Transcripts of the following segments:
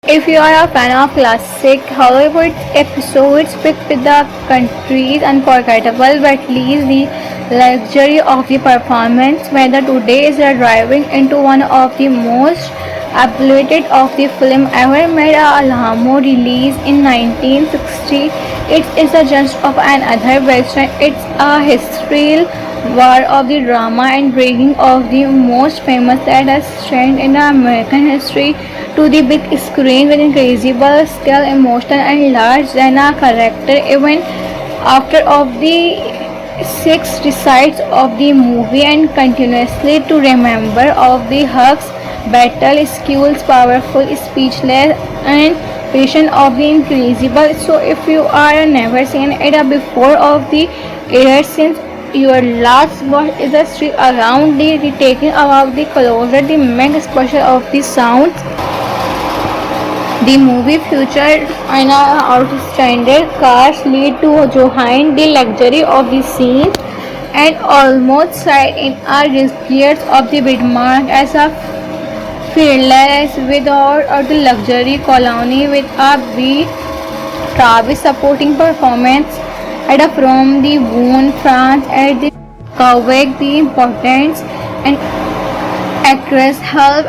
If you are a fan of classic Hollywood episodes picked with the country's unforgettable but least the luxury of the performance, whether today is driving into one of the most applauded of the film ever made, Alhamo released in 1960. It is a just of another western. It's a history war of the drama and bringing of the most famous that has trend in American history to the big screen with incredible skill, emotion and large than a character. Even after of the six recites of the movie and continuously to remember of the hugs, battle skills, powerful, speechless and patient of the incredible. So if you are never seen it before of the air since your last watch is a street around the taking about the closer the mega special of the sounds. The movie featured an outstanding cast lead to Johan the luxury of the scene and almost side in a regards of the Widmark as a fearless without the luxury colony with a B Travis supporting performance at a from the Boone France at the Quebec the importance and actress help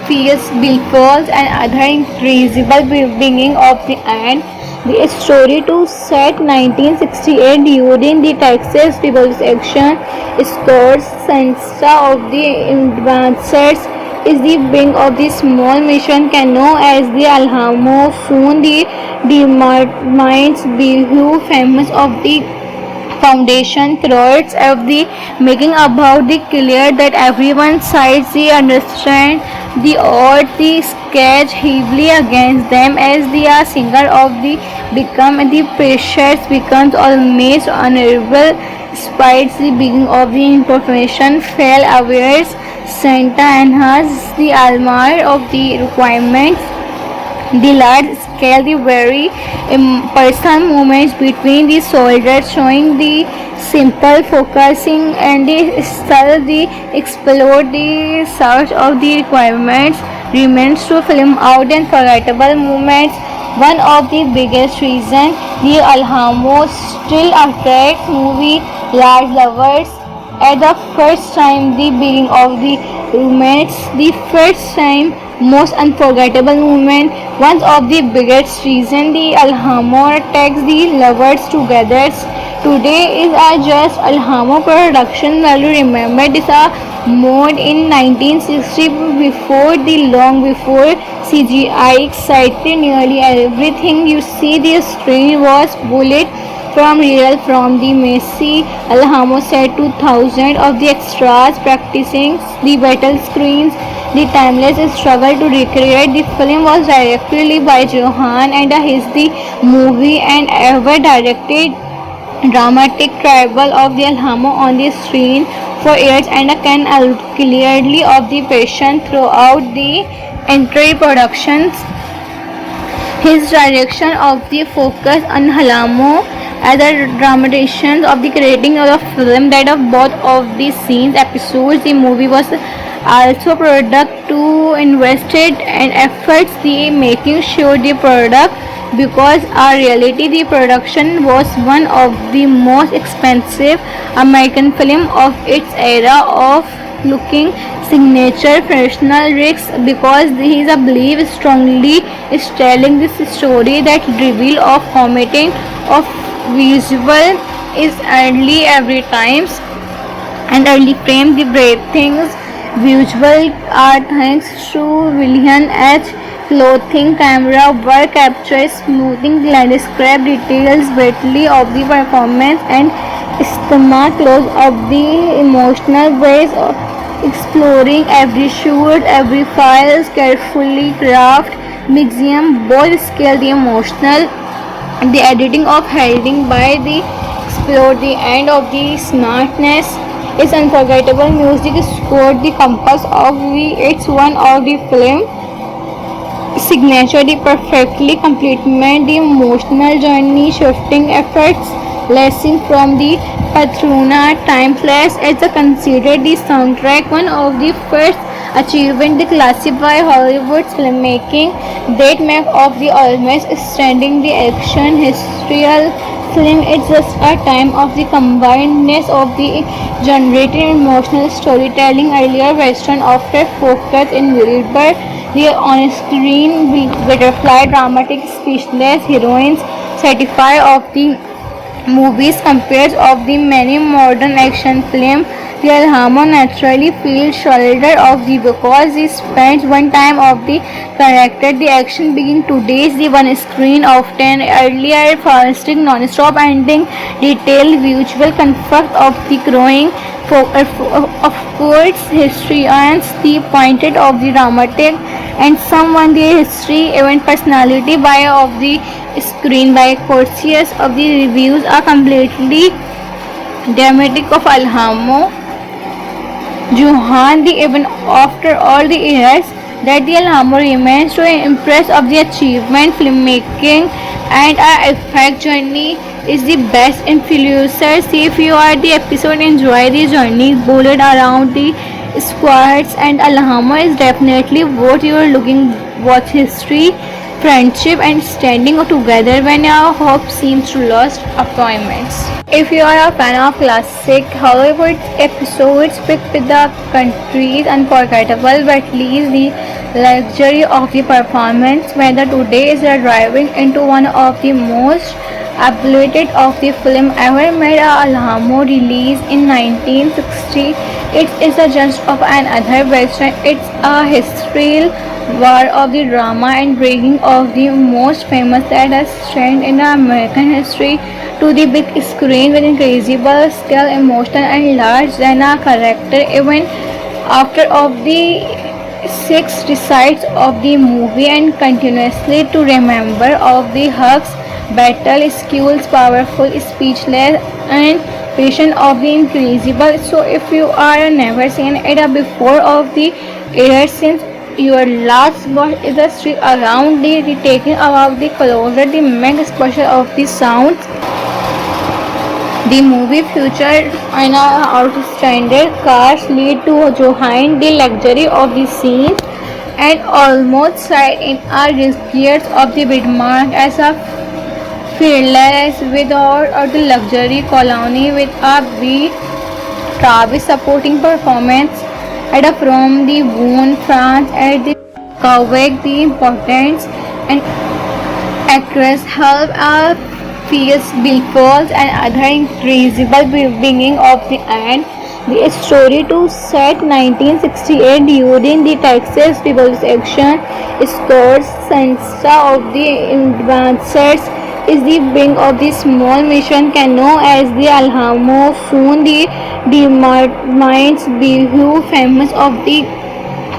Fierce billboards and other incredible beginning of the end. The story to set 1968 during the Texas Revolution scores Sansa of the advancers is the wing of the small mission canoe as the Alhamo soon the determines Behu famous of the foundation throughout of the making about the clear that everyone sides the understand the odd the sketch heavily against them as the singer of the become the pressures becomes almost unable despite the beginning of the information fell aware Santa and has the almar of the requirements the large scale, the very personal movements between the soldiers showing the simple focusing and the style, the explore the search of the requirements remains to film out and forgettable moments. One of the biggest reasons the Alhamo still attracts movie large lovers at the first time the beginning of the roommates, the first time most unforgettable moment, one of the biggest reason the Alhamo takes the lovers together. Today is a just Alhamo production value. Remember this a mode in 1960 before the long before CGI excited nearly everything you see the screen was bullet from real from the Messi Alhamo set 2000 of the extras practicing the battle screens. The timeless struggle to recreate the film was directly by Johan and his the movie and ever directed dramatic travel of the Alhamo on the screen for years and can clearly of the passion throughout the entire productions. His direction of the focus on Alhamo as a dramatization of the creating of the film that of both of the scenes episodes the movie was also product to invested and efforts the making sure the product because our reality the production was one of the most expensive American film of its era of looking signature professional risks because he is a believe strongly is telling this story that reveal of committing of visual is early every times and early frame the brave things visual are thanks to William H. Clothing camera work captures smoothing landscape details greatly of the performance and stomach close of the emotional ways of exploring every shoot, every file carefully crafted museum both scale the emotional the editing of holding by the explore the end of the smartness is unforgettable music scored the compass of the it's one of the film signature the perfectly complement the emotional journey shifting efforts lesson from the Patrona timeless as a considered the soundtrack one of the first achievement they classify Hollywood's filmmaking that make of the almost standing the action historical film. It's just a time of the combinedness of the generated emotional storytelling. Earlier Western often focused in Wilbur the on-screen butterfly dramatic speechless heroines satisfy of the movies compared of the many modern action films. The Alhamo naturally feels shoulder of the because he spends one time of the character. The action begin today's the one screen often earlier fasting non-stop ending detailed visual conflict of the growing of course historians the pointed of the dramatic and someone the history event personality by of the screen by courses of the reviews are completely dramatic of Alhamo Johan the even after all the years that the Alhamo remains to impress of the achievement filmmaking and our effect journey is the best influencer. See if you are the episode enjoy the journey bullet around the squads and Alhamo is definitely what you are looking watch history friendship and standing together when our hope seems to lost appointments. If you are a fan of classic Hollywood episodes picked with the countries unforgettable but least the luxury of the performance, whether today is driving into one of the most updated of the film ever made. Alhamo released in 1960. It is a just of another western. It's a historical war of the drama and breaking of the most famous that has trend in American history to the big screen with incredible skill, emotion and large than a character. Even after of the six recites of the movie and continuously to remember of the hugs battle skills powerful speechless and patient of the incredible. So if you are never seen it before of the era since your last watch is a street around the taking about the closer the mega special of the sounds. The movie featured an outstanding cast lead to Johan the luxury of the scene and almost side in a regards of the Bidmark as a fearless without the luxury colony with a beat Travis supporting performance at from the Boone France at the Quebec the importance and actress help a fierce billfolds and other incredible beginning of the end. The story to set 1968 during the Texas Revolution scores Sansa of the advancers is the wing of the small mission canoe as the Alhamo soon the determines behu famous of the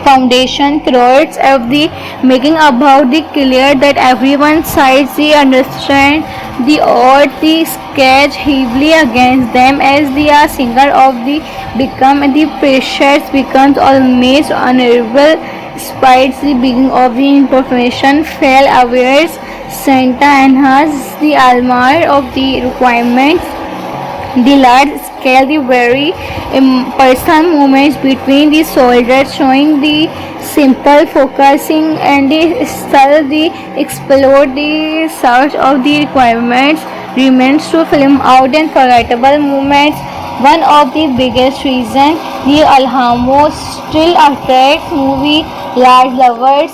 foundation throats of the making about the clear that everyone sides the understand the odd the sketch heavily against them as the singer of the become the pressures becomes almost unable despite the beginning of the information fell aware Santa has the almar of the requirements the large scale the very personal movements between the soldiers showing the simple focusing and the style the explode the search of the requirements remains to film out and forgettable moments. One of the biggest reasons the Alhamo still attracts movie large lovers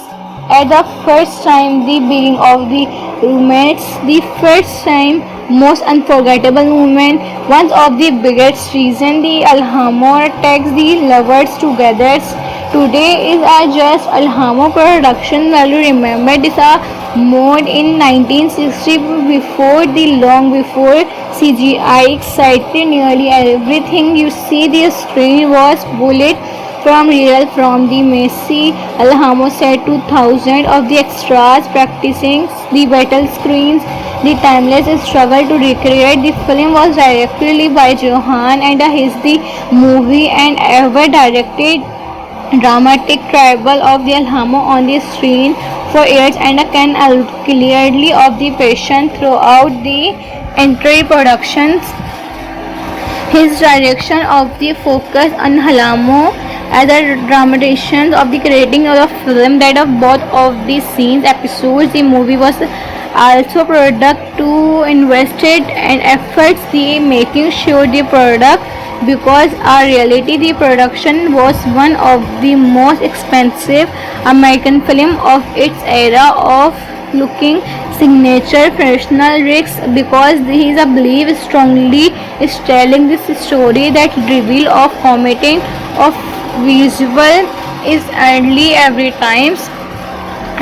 at the first time the beginning of the roommates the first time most unforgettable moment. One of the biggest reason the Alhamo takes the lovers together today is a just Alhamo production value. Remember this a mode in 1960 before the long before CGI excited nearly everything you see the screen was bullet from real from the Messi. Alhamo said 2000 of the extras practicing the battle screens. The timeless struggle to recreate the film was directly by Johan and his the movie and ever directed dramatic tribal of the Alhamo on the screen for years and can clearly of the passion throughout the entire productions. His direction of the focus on Alhamo as a dramatician of the creating of the film that of both of the scenes episodes. The movie was also product to invested and efforts the making sure the product because our reality the production was one of the most expensive American film of its era of looking signature professional risks because he is a believe strongly is telling this story that reveal of committing of visual is early every times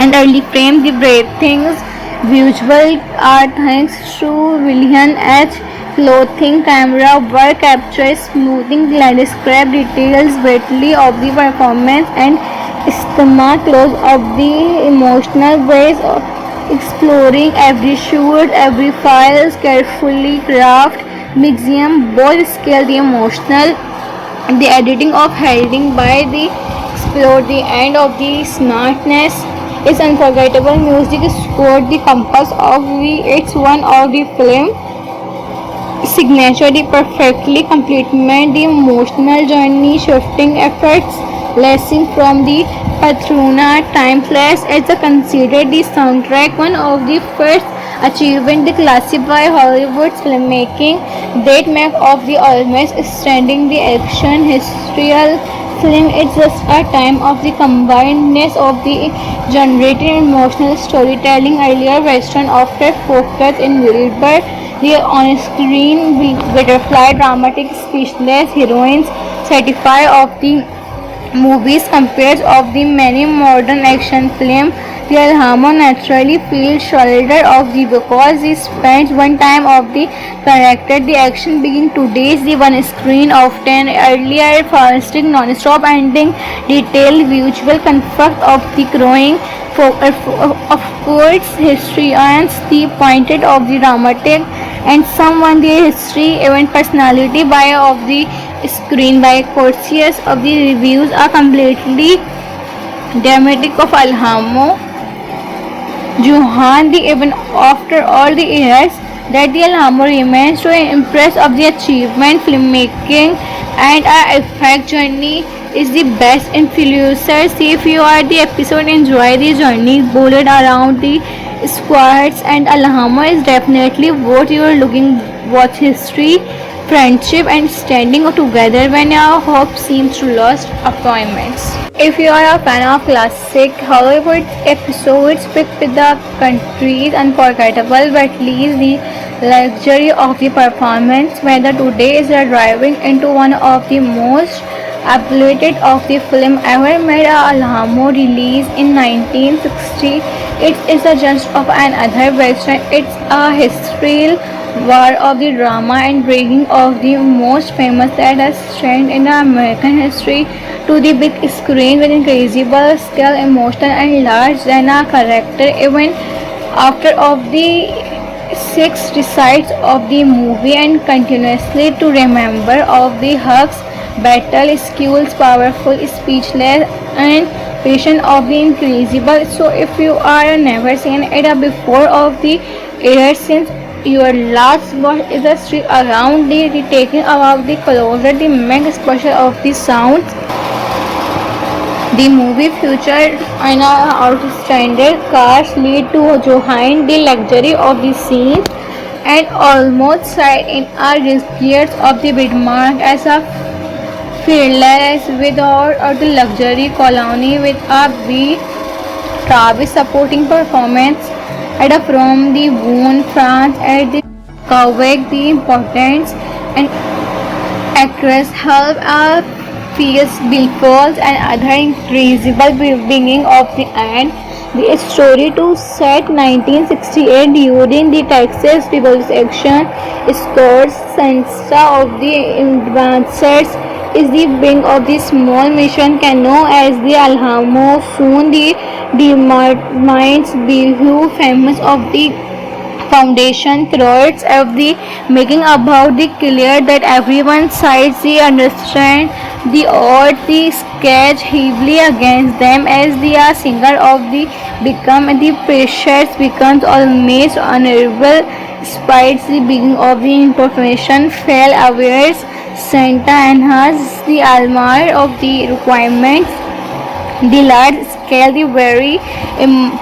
and early frame the brave things visual are thanks to William H. Clothing camera work captures smoothing landscape details greatly of the performance and schema close of the emotional ways of exploring every shoot, every file is carefully crafted, mixing both scale the emotional the editing of heading by the explore the end of the smartness is unforgettable music scored the compass of the it's one of the film signature the perfectly complement the emotional journey shifting efforts lesson from the Patrona timeless as a considered the soundtrack one of the first achievement the classify Hollywood's filmmaking that make of the almost standing the action historical film it's just a time of the combinedness of the generated emotional storytelling earlier western after focus in Wilbur the on-screen butterfly dramatic speechless heroines certify of the movies compared of the many modern action films. The Alhamo naturally feels shoulder of the because he spends one time of the character the action begin today's the one screen often earlier fasting non-stop ending detailed visual conflict of the growing of course historians the pointed of the dramatic and someone the history event personality by of the screen by courtiers of the reviews are completely dramatic of Alhamo Johan the even after all the years that the Alhamo remains to impress of the achievement filmmaking and our effect journey is the best influencer. See if you are the episode enjoy the journey bullet around the squads and Alhamo is definitely what you are looking watch history friendship and standing together when our hope seems to lost appointments. If you are a fan of classic Hollywood episodes picked with the country's unforgettable but least the luxury of the performance whether today is driving into one of the most applauded of the film ever made Alhamo released in 1960 it is a just of another western it's a historical war of the drama and bringing of the most famous that has trend in American history to the big screen with incredible skill, emotional and large than a character even after of the six resides of the movie and continuously to remember of the hugs, battle skills, powerful, speechless and patient of the incredible. So if you are never seen it before of the air since your last watch is a street around the taking about the closer the mega special of the sounds. The movie featured an outstanding cast lead to Johan the luxury of the scene and almost side in a gears of the Bidmark as a fearless without the luxury colony with a B Travis supporting performance at a from the Boone France at the Quebec the importance and actress help Fierce Billfolds and other incredible beginning of the end. The story to set 1968 during the Texas Revolution scores Sansa of the advancers is the wing of the small mission canoe as the Alhamo soon the determines who famous of the foundation creates of the making about the clear that everyone sides the understand the odd the sketch heavily against them as the singer of the become the pressures becomes almost unable despite the beginning of the information fell aware Santa enhances the allure of the requirements, the large scale, the very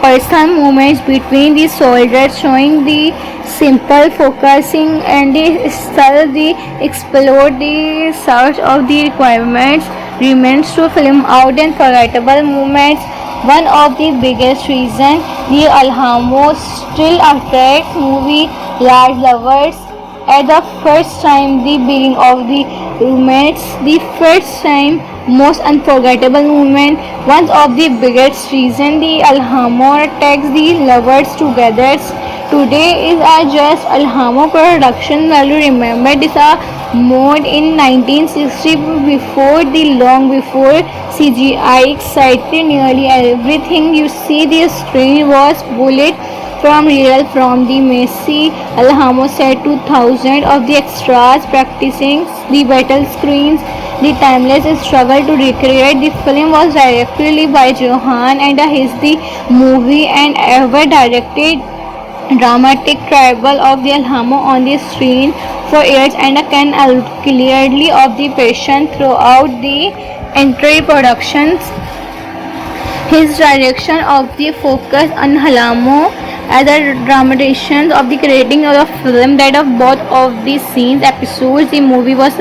personal movements between the soldiers, showing the simple focusing and the style, the explore the search of the requirements remains to film out unforgettable moments. One of the biggest reasons the Alhamo still attracts movie large lovers at the first time, the beginning of the romance, the first time, most unforgettable moment. One of the biggest reason the Alhamo takes the lovers together. Today is a just Alhamo production value. Remember this a mode in 1960 before CGI excited nearly everything you see the screen was bullet from real from the Messi Alhamo set to thousands of the extras practicing the battle screens. The timeless struggle to recreate the film was directly by Johan and his the movie and ever directed dramatic tribal of the Alhamo on the screen for years and can clearly of the passion throughout the entire productions. His direction of the focus on Alhamo as a dramatization of the creating of the film that of both of the scenes episodes. The movie was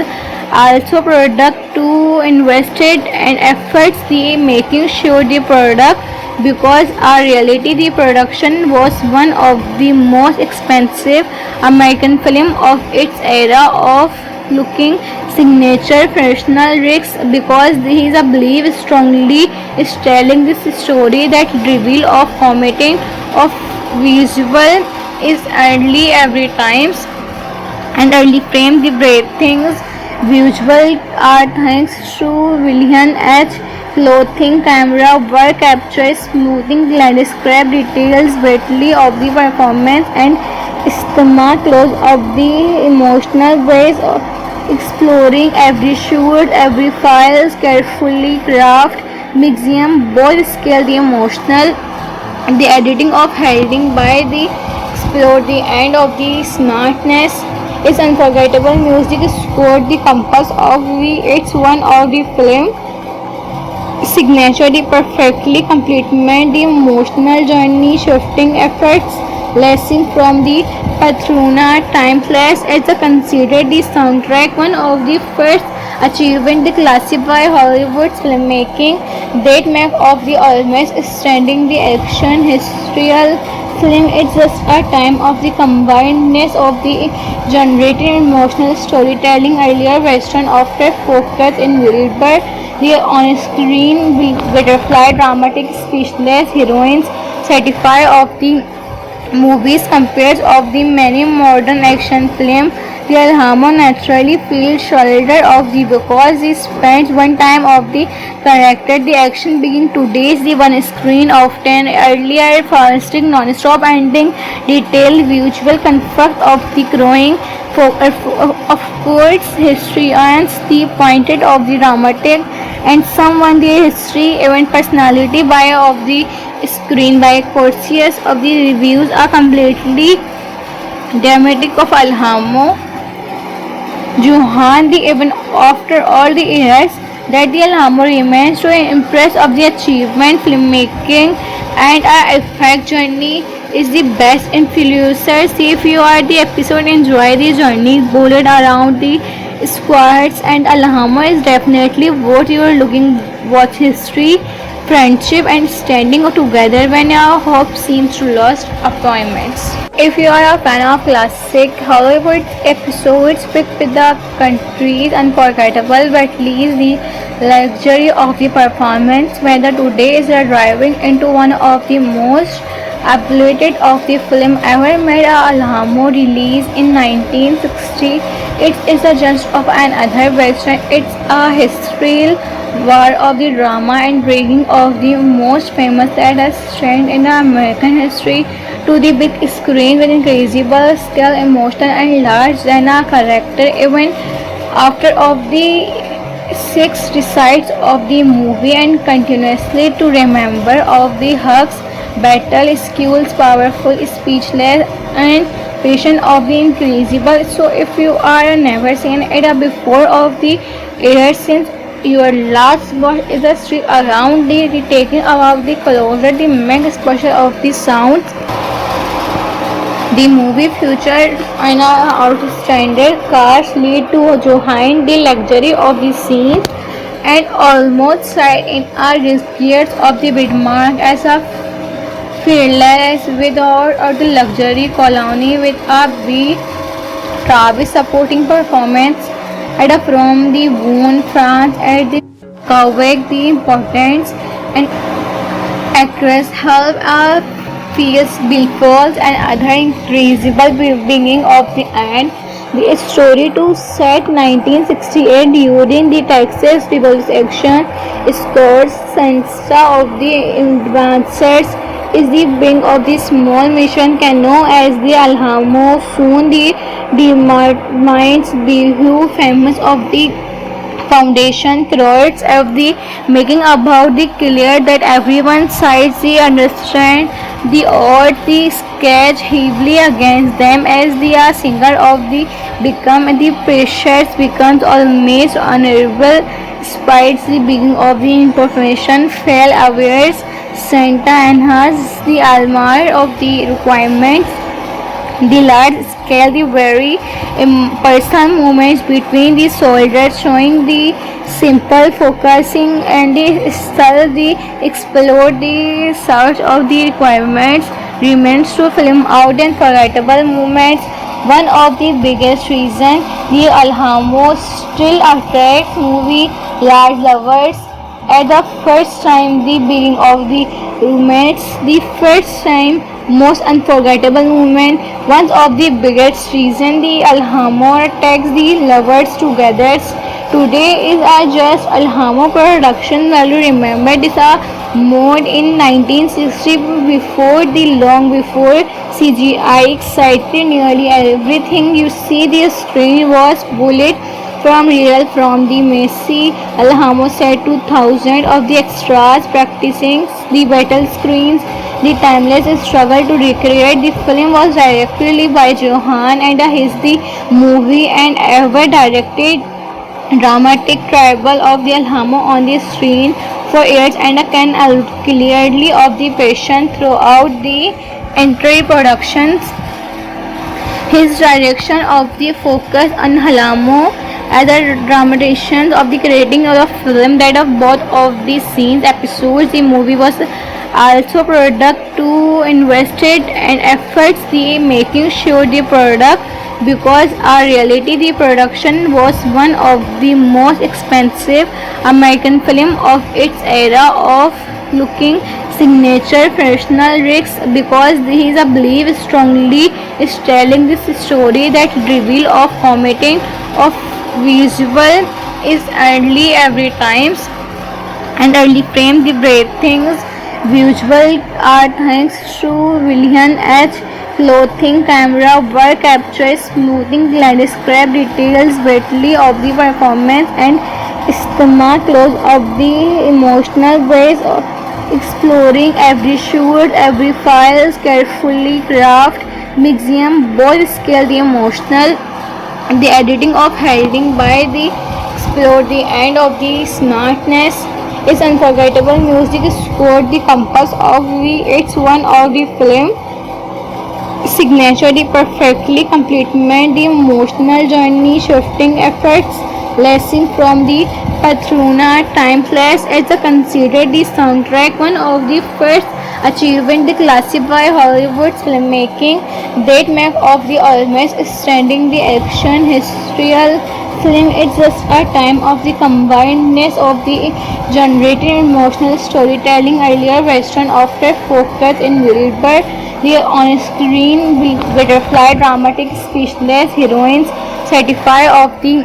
also product to invested and efforts the making sure the product because our reality the production was one of the most expensive American film of its era of looking signature professional risks because he is a believe strongly is telling this story that reveal of committing of visual is early every times and early frame the brave things visual are thanks to William H. Clothing camera work captures smoothing landscape details greatly of the performance and schema close of the emotional ways of exploring every shoot, every file carefully crafted, museum both scale the emotional the editing of heading by the explore the end of the smartness is unforgettable music scored the compass of the it's one of the film signature the perfectly complement the emotional journey shifting efforts lesson from the Patrona timeless as a considered the soundtrack one of the first achievement the classify Hollywood's filmmaking that make of the almost standing the action historical film. It's just a time of the combinedness of the generated emotional storytelling earlier western after focus in Wilbur the on-screen butterfly dramatic speechless heroines satisfy of the movies compared of the many modern action films. The Alhamo naturally feels shoulder of the because he spends one time of the character. The action begin today's the one screen often earlier fasting non-stop ending detailed visual comfort of the growing of course history and the pointed of the dramatic and someone the history event personality by of the screen by courteous of the reviews are completely dramatic of Alhamo Johan the even after all the years that the Alhamo remains to impress of the achievement filmmaking and our effect journey is the best influencers. If you are the episode enjoy the journey bullet around the squads and Alhamo is definitely what you are looking watch history friendship and standing together when our hope seems to lost appointments. If you are a fan of classic Hollywood episodes picked with the country's unforgettable but least the luxury of the performance, whether today is driving into one of the most updated of the film ever made. Alhamo released in 1960. It is a just of another western. It's a historical war of the drama and breaking of the most famous that has trend in American history to the big screen with incredible scale, emotional and large than a character. Even after of the six decides of the movie and continuously to remember of the hugs battle skills powerful speechless and passion of the incredible. So if you are never seen it before of the air since your last watch is a strip around the taking about the closer the mega exposure of the sounds. The movie featured an outstanding cast lead to Johann the luxury of the scene and almost side in a risks of the Bismarck as a fearless without the luxury colony with a B Travis supporting performance at a from the Boone, France at the Quebec the importance and actress help a fierce billfolds and other incredible beginning of the end. The story to set 1968 during the Texas Revolution scores Sansa of the advancers is the wing of the small mission canoe as the Alhamo soon the determines the who famous of the foundation throats of the making about the clear that everyone sides the understand the odds the sketch heavily against them as the singer of the become the pressures becomes almost unable despite the beginning of the information fell aware Santa enhances the almar of the requirements the large scale, the very personal movements between the soldiers showing the simple focusing and the style the explore the search of the requirements remains to film out and forgettable moments. One of the biggest reasons the Alhamo still attracts movie large lovers at the first time the beginning of the roommates the first time most unforgettable moment one of the biggest reason the Alhamo takes the lovers together today is a just Alhamo production value remember this a mode in 1960 before the long before CGI excited nearly everything you see the screen was bullet from real from the Messi Alhamo set 2000 of the extras practicing the battle screens. The timeless struggle to recreate the film was directly by Johann and his the movie and ever directed dramatic tribal of the Alhamo on the screen for years and can clearly of the passion throughout the entire productions. His direction of the focus on Alhamo as a dramatization of the creating of the film that of both of the scenes episodes the movie was also product to invested and efforts the making sure the product because our reality the production was one of the most expensive American film of its era of looking signature professional risks because he is a believe strongly is telling this story that reveal of committing of visual is early every times and early frame the brave things visual art thanks to William H. Clothing camera work captures smoothing landscape details greatly of the performance and stamina close of the emotional ways of exploring every shoot, every file carefully crafted, museum both scale the emotional the editing of holding by the explore the end of the smartness is unforgettable music scored the compass of the it's one of the film signature the perfectly complement the emotional journey shifting efforts lesson from the Patrona timeless as a considered the soundtrack one of the first achievement the classify Hollywood's filmmaking that make of the almost standing the action historical film it's just a time of the combinedness of the generated emotional storytelling earlier western after focus in Wilbur the on-screen butterfly dramatic speechless heroines certify of the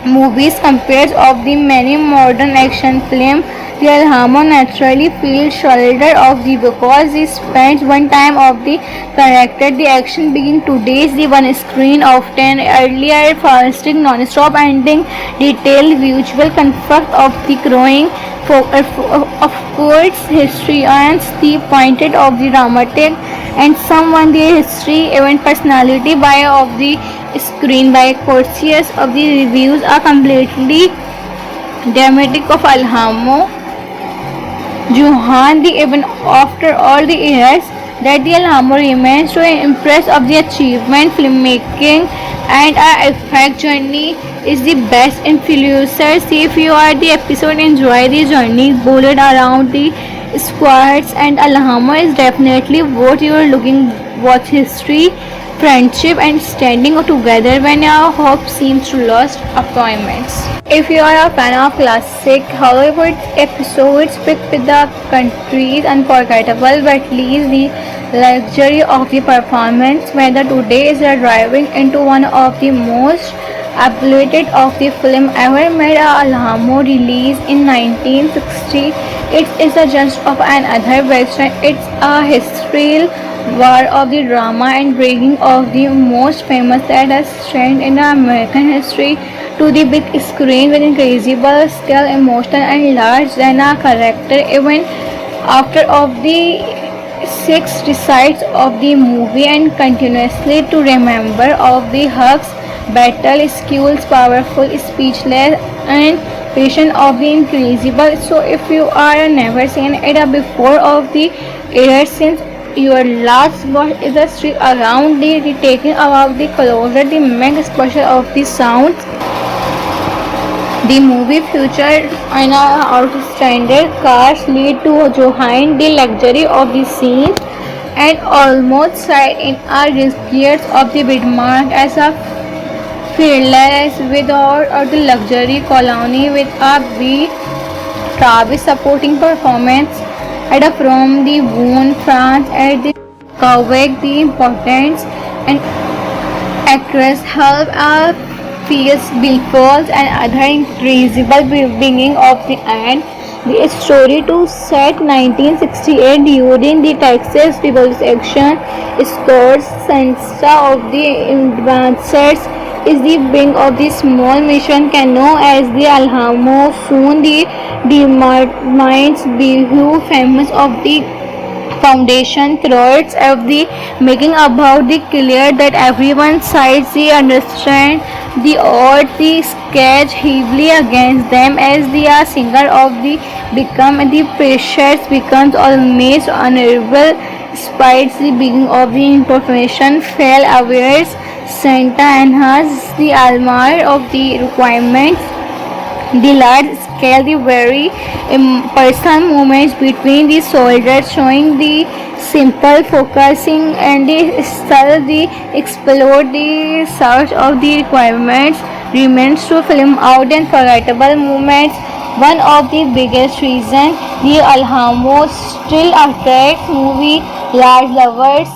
movies compared of the many modern action films The Alhamo naturally feels shoulder of the because he spends one time of the character. The action begins to days the one screen often earlier fasting non-stop ending detailed visual conflict of the growing of course historians the pointed of the dramatic and someone the history event personality by of the screen by courses of the reviews are completely dramatic of Alhamo Johan, the even after all the years that the Alhambra remains so impressed of the achievement, filmmaking and our effect journey is the best influencers. If you are the episode, enjoy the journey, bullet around the squads and Alhambra is definitely what you are looking watch history, friendship and standing together when your hope seems to lost appointments. If you are a fan of classic Hollywood episodes, pick with the countries unforgettable but leave the luxury of the performance. Whether today is a driving into one of the most applauded of the film ever made, Alhamo release in 1960. It is a just of another western. It's a historical war of the drama and bringing of the most famous that has trend in the American history to the big screen with incredible skill, emotion and large than a character. Even after of the six decides of the movie and continuously to remember of the hugs, battle skills, powerful, speechless and patient of the incredible. So if you are never seen it before of the year since your last watch is a street around the taking about the closer the mega special of the sound. The movie featured an outstanding cast lead to Johan the luxury of the scene and almost side in our years of the Bidmark as a fearless without the luxury colony with a B Travis supporting performance at from the Woon France at the Quebec the importance and actress help Fierce Billfolds and other incredible beginning of the end. The story to set 1968 during the Texas Revolution scores Sansa of the advancers is the wing of the small mission canoe as the Alhamo soon the determines who famous of the foundation throats of the making about the clear that everyone sides the understand the odds the sketch heavily against them as the singer of the become the pressures becomes almost unable despite the beginning of the information fell aware Santa enhances the almar of the requirements the large scale, the very personal movements between the soldiers showing the simple focusing and the style the explore the search of the requirements remains to film out and forgettable moments. One of the biggest reasons the Alhamo still attracts movie large lovers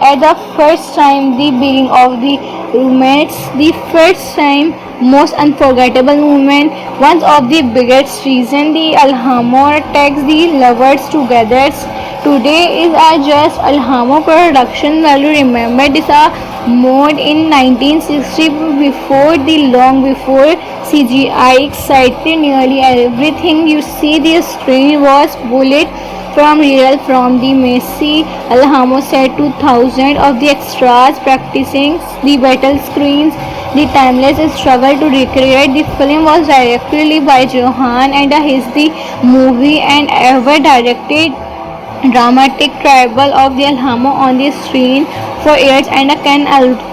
at the first time the beginning of the roommates the first time most unforgettable moment one of the biggest reason the Alhamo takes the lovers together today is a just Alhamo production value remember this a mode in 1960 before the long before CGI excited nearly everything you see the screen was bullet from real from the Messi Alhamo set 2000 of the extras practicing the battle screens. The timeless struggle to recreate the film was directly by Johan and his the movie and ever directed dramatic tribal of the Alhamo on the screen for years and can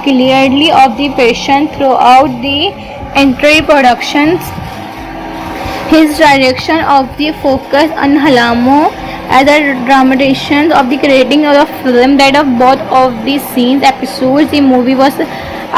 clearly of the passion throughout the entire productions. His direction of the focus on Alhamo as a dramatization of the creating of the film that of both of the scenes episodes the movie was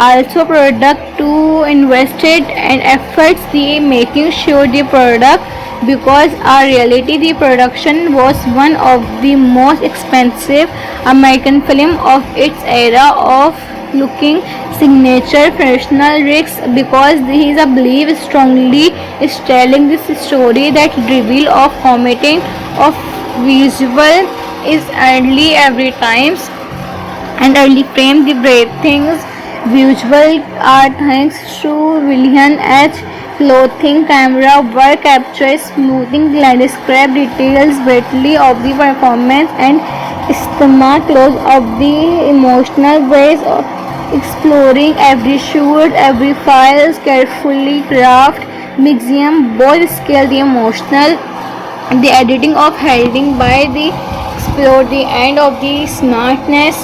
also product to invested and efforts the making sure the product because our reality the production was one of the most expensive American film of its era of looking signature professional risks because he is a belief strongly is telling this story that reveal of committing of visual is early every times and early frame the brave things visual are thanks to William H. Clothing camera work captures smoothing the landscape details brightly of the performance and stamina close of the emotional ways of exploring every shoot, every file is carefully crafted, museum both scale the emotional, the editing of holding by the explore the end of the smartness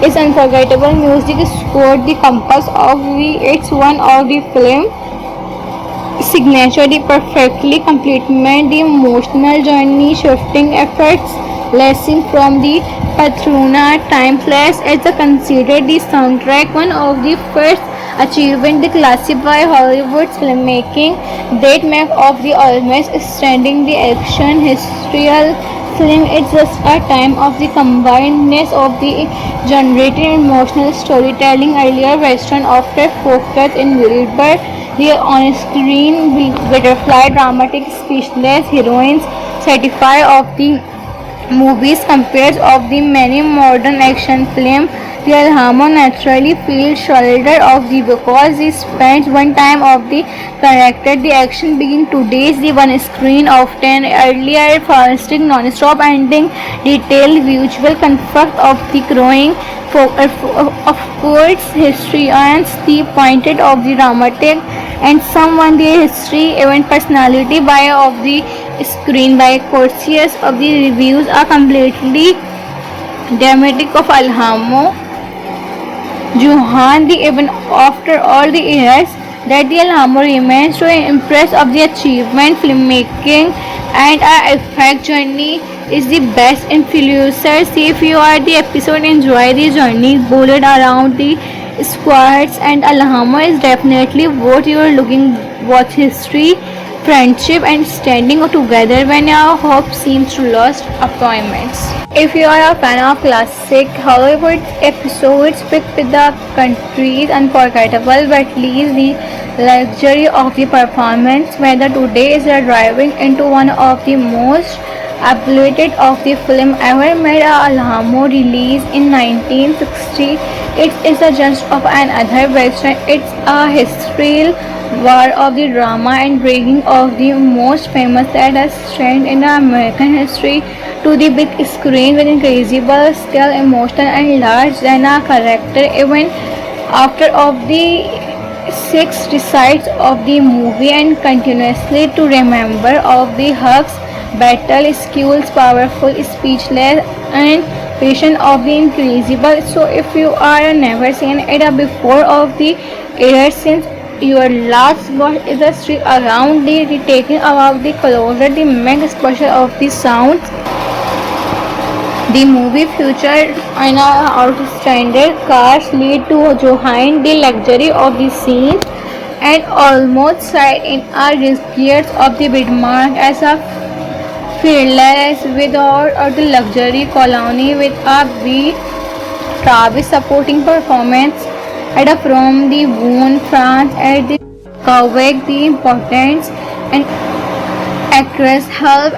is unforgettable. Music scored the compass of the it's one of the film signature the perfectly complement the emotional journey shifting efforts lesson from the Patrona timeless as a considered the soundtrack one of the first achievement the classify Hollywood's filmmaking that make of the almost standing the action historical film it's just a time of the combinedness of the generated emotional storytelling earlier western after focus in Wilbur the on-screen butterfly dramatic speechless heroines satisfy of the movies compared of the many modern action films. The Alhamo naturally feels shoulder of the because he spends one time of the character. The action begin today's the one screen often earlier fasting non-stop ending detailed visual conflict of the growing of course historians the pointed of the dramatic and someone the history event personality by of the screen by courses of the reviews are completely dramatic of Alhamo Johan the even after all the years that the Alhamo remains to impress of the achievement filmmaking and our effect journey is the best influencer. See if you are the episode enjoy the journey bullet around the squads and Alhamo is definitely what you are looking watch history friendship and standing together when our hope seems to lost appointments. If you are a fan of classic Hollywood episodes picked with the country's unforgettable but leaves the luxury of the performance whether today is driving into one of the most applauded of the film ever made Alhamo release in 1960 it is a just of another western it's a historical war of the drama and bringing of the most famous that has trend in American history to the big screen with incredible skill, emotional and large than a character even after of the six decides of the movie and continuously to remember of the hugs, battle skills, powerful, speechless and patient of the incredible. So if you are never seen it before of the air since your last watch is a street around the taking about the closer the mega special of the sound. The movie featured an outstanding cast lead to Johan the luxury of the scene and almost side in a regards of the Bidmark as a fearless without the luxury colony with a beat Travis supporting performance at a from the Boone, France at the Quebec the importance and actress help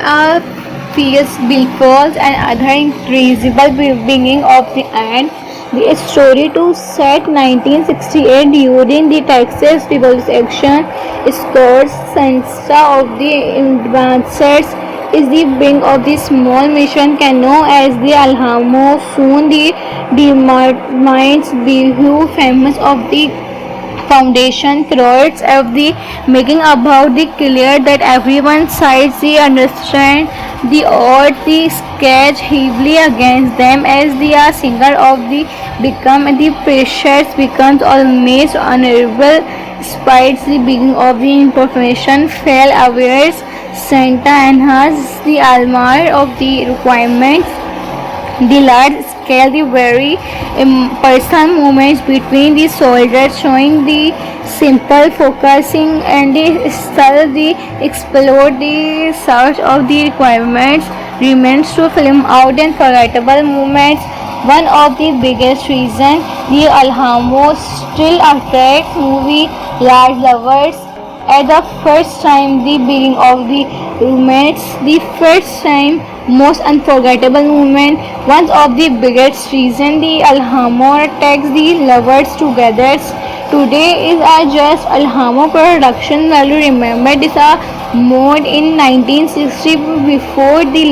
feels billboards and other incredible beginning of the end. The story to set 1968 during the Texas Revolution scores sense of the advancers is the wing of the small mission canoe as the Alhamo soon the determines behave famous of the foundation throats of the making about the clear that everyone sides the understand the odd the sketch heavily against them as the singer of the become the pressures becomes almost unable despite the beginning of the information fell aware Santa enhances the almar of the requirements the large scale the very personal movements between the soldiers showing the simple focusing and the style the explore the search of the requirements remains to film out and forgettable moments One of the biggest reasons the Alhambra still attracts movie large lovers. At the first time, the beginning of the romance, the first time, most unforgettable moment. One of the biggest reasons the Alhambra takes the lovers together. Today is a just Alhambra production value. Remember this a mode in 1960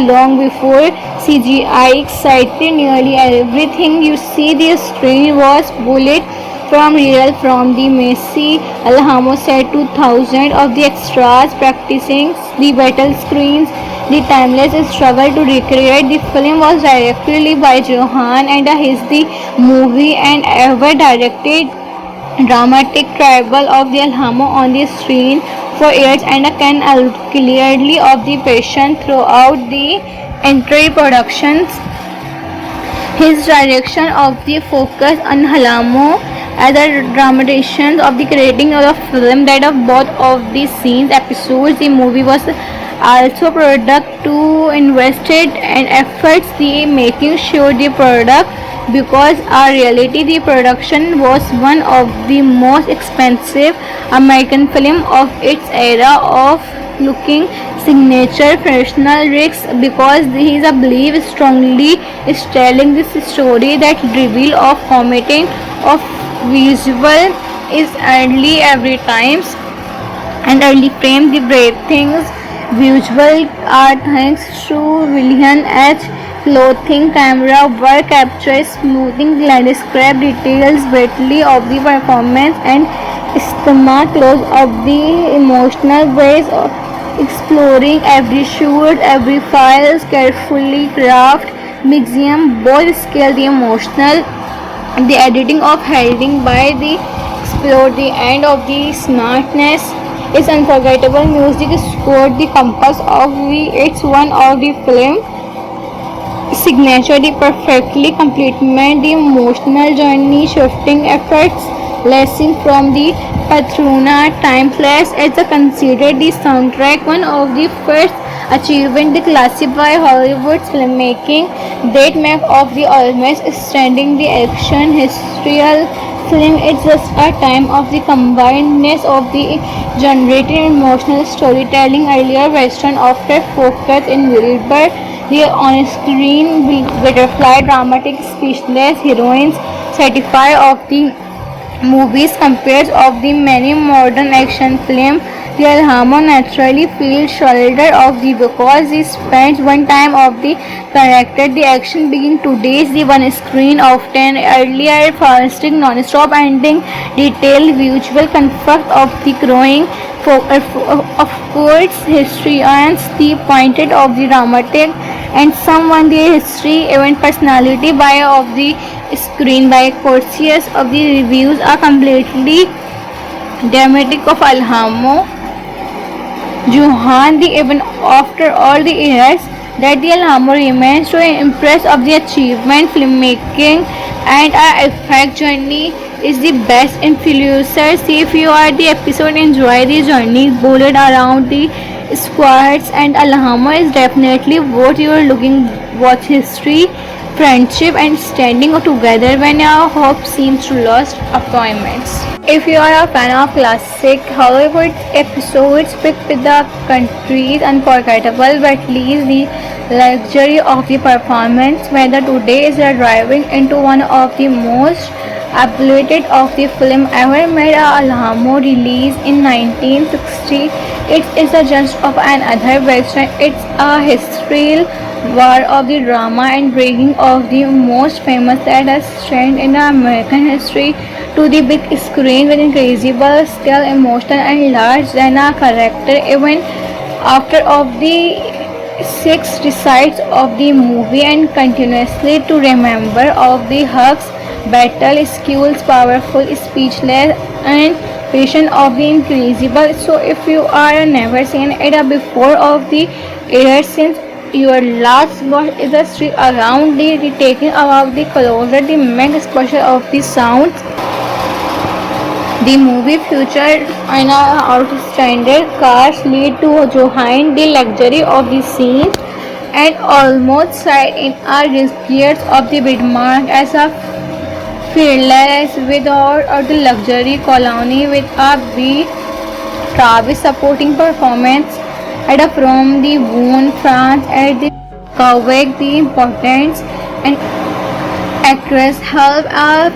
long before CGI excited nearly everything you see. The screen was bullet from real from the Messi Alhambra set to thousands of the extras practicing the battle screens. The timeless struggle to recreate the film was directly by Johan and his the movie and ever directed dramatic tribal of the Alhambra on the screen for years and can clearly of the passion throughout the entire productions. His direction of the focus on Alhambra as a dramatization of the creating of the film that of both of the scenes episodes. The movie was also product to invested and efforts the making sure the product because our reality the production was one of the most expensive American film of its era of looking signature professional risks because he is a believe strongly is telling this story that reveal of committing of visual is early every times and early frame the brave things visual are thanks to William H. Clothing camera work captures smoothing landscape details greatly of the performance and stomach close of the emotional ways of exploring every shoot, every file carefully crafted, museum both scale the emotional, the editing of holding by the explore the end of the smartness is unforgettable. Music scored the compass of the it's one of the film signature the perfectly complement the emotional journey shifting efforts lesson from the Patrona timeless as a considered the soundtrack one of the first achievement the classify Hollywood's filmmaking that make of the almost standing the action historical film is just a time of the combinedness of the generated emotional storytelling earlier western after focus in Wilbur the on-screen butterfly dramatic speechless heroines satisfy of the movies compared of the many modern action films. The Alhambra naturally feels shoulder of the because he spends one time of the character the action begin today's the one screen often earlier fasting non-stop ending detailed visual conflict of the growing of course historians the pointed of the dramatic and someone the history event personality by of the screen by courtiers of the reviews are completely dramatic of Alhambra. Johan the even after all the years that the Alhambra remains to impress of the achievement filmmaking and our effect journey is the best influencer. See if you are the episode enjoy the journey bullet around the squads and Alhambra is definitely what you are looking watch history friendship and standing together when our hope seems to lost appointments. If you are a fan of classic Hollywood episodes picked with the country's unforgettable but least the luxury of the performance, whether today is driving into one of the most applauded of the film ever made. Alhambra released in 1960. It is a just of another western. It's a historical war of the drama and bringing of the most famous that has trend in American history to the big screen with incredible skill, emotional and large than a character. Even after of the six decides of the movie and continuously to remember of the hugs, battle skills, powerful, speechless and patient of the incredible. So if you are never seen it before of the year since your last watch is a street around the taking about the closer the main special of the sounds. The movie featured an outstanding cast lead to Johan the luxury of the scene and almost sight in our gears of the Bismarck as a fearless without or the luxury colony with a beat Travis supporting performance at a from the Boone, France at the Quebec the importance and actress help a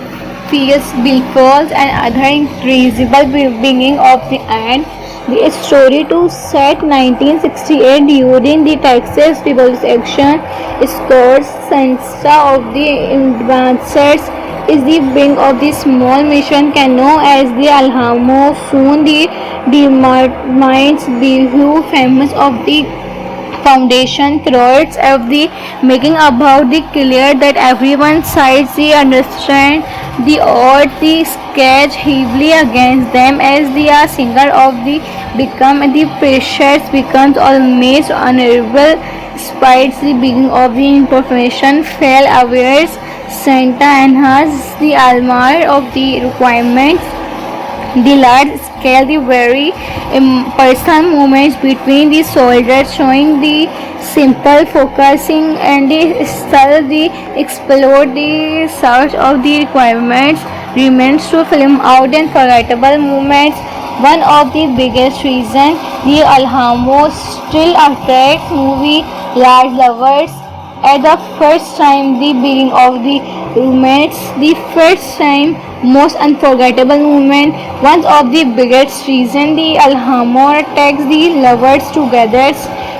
fierce billfolds and other incredible beginning of the end. The story to set 1968 during the Texas Revolution scores Sansa of the advancers is the wing of the small mission canoe as the Alhamo soon the determines the famous of the foundation throughout of the making about the clear that everyone sides the understand the odds the sketch heavily against them as the singer of the become the pressures becomes almost unable despite the beginning of the information fell aware Santa has the almar of the requirements the large scale, the very personal movements between the soldiers showing the simple focusing and the style, the explore the search of the requirements remains to film out and forgettable moments. One of the biggest reasons the Alhamo still attracts movie large lovers at the first time the beginning of the roommates the first time most unforgettable moment one of the biggest reason the Alhamo takes the lovers together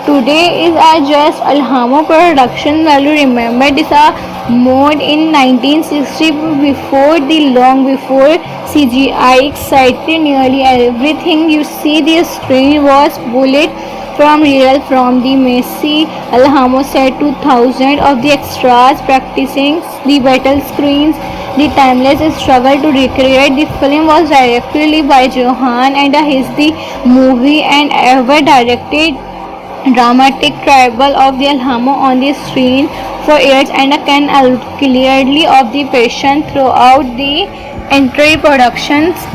today is a just Alhamo production value remember this a mode in 1960 before the long before CGI excited nearly everything you see the screen was bullet from real from the Messi Alhamo set to thousands of the extras practicing the battle screens. The timeless struggle to recreate the film was directly by Johan and his the movie and ever directed dramatic tribal of the Alhamo on the screen for years and can clearly of the passion throughout the entire productions.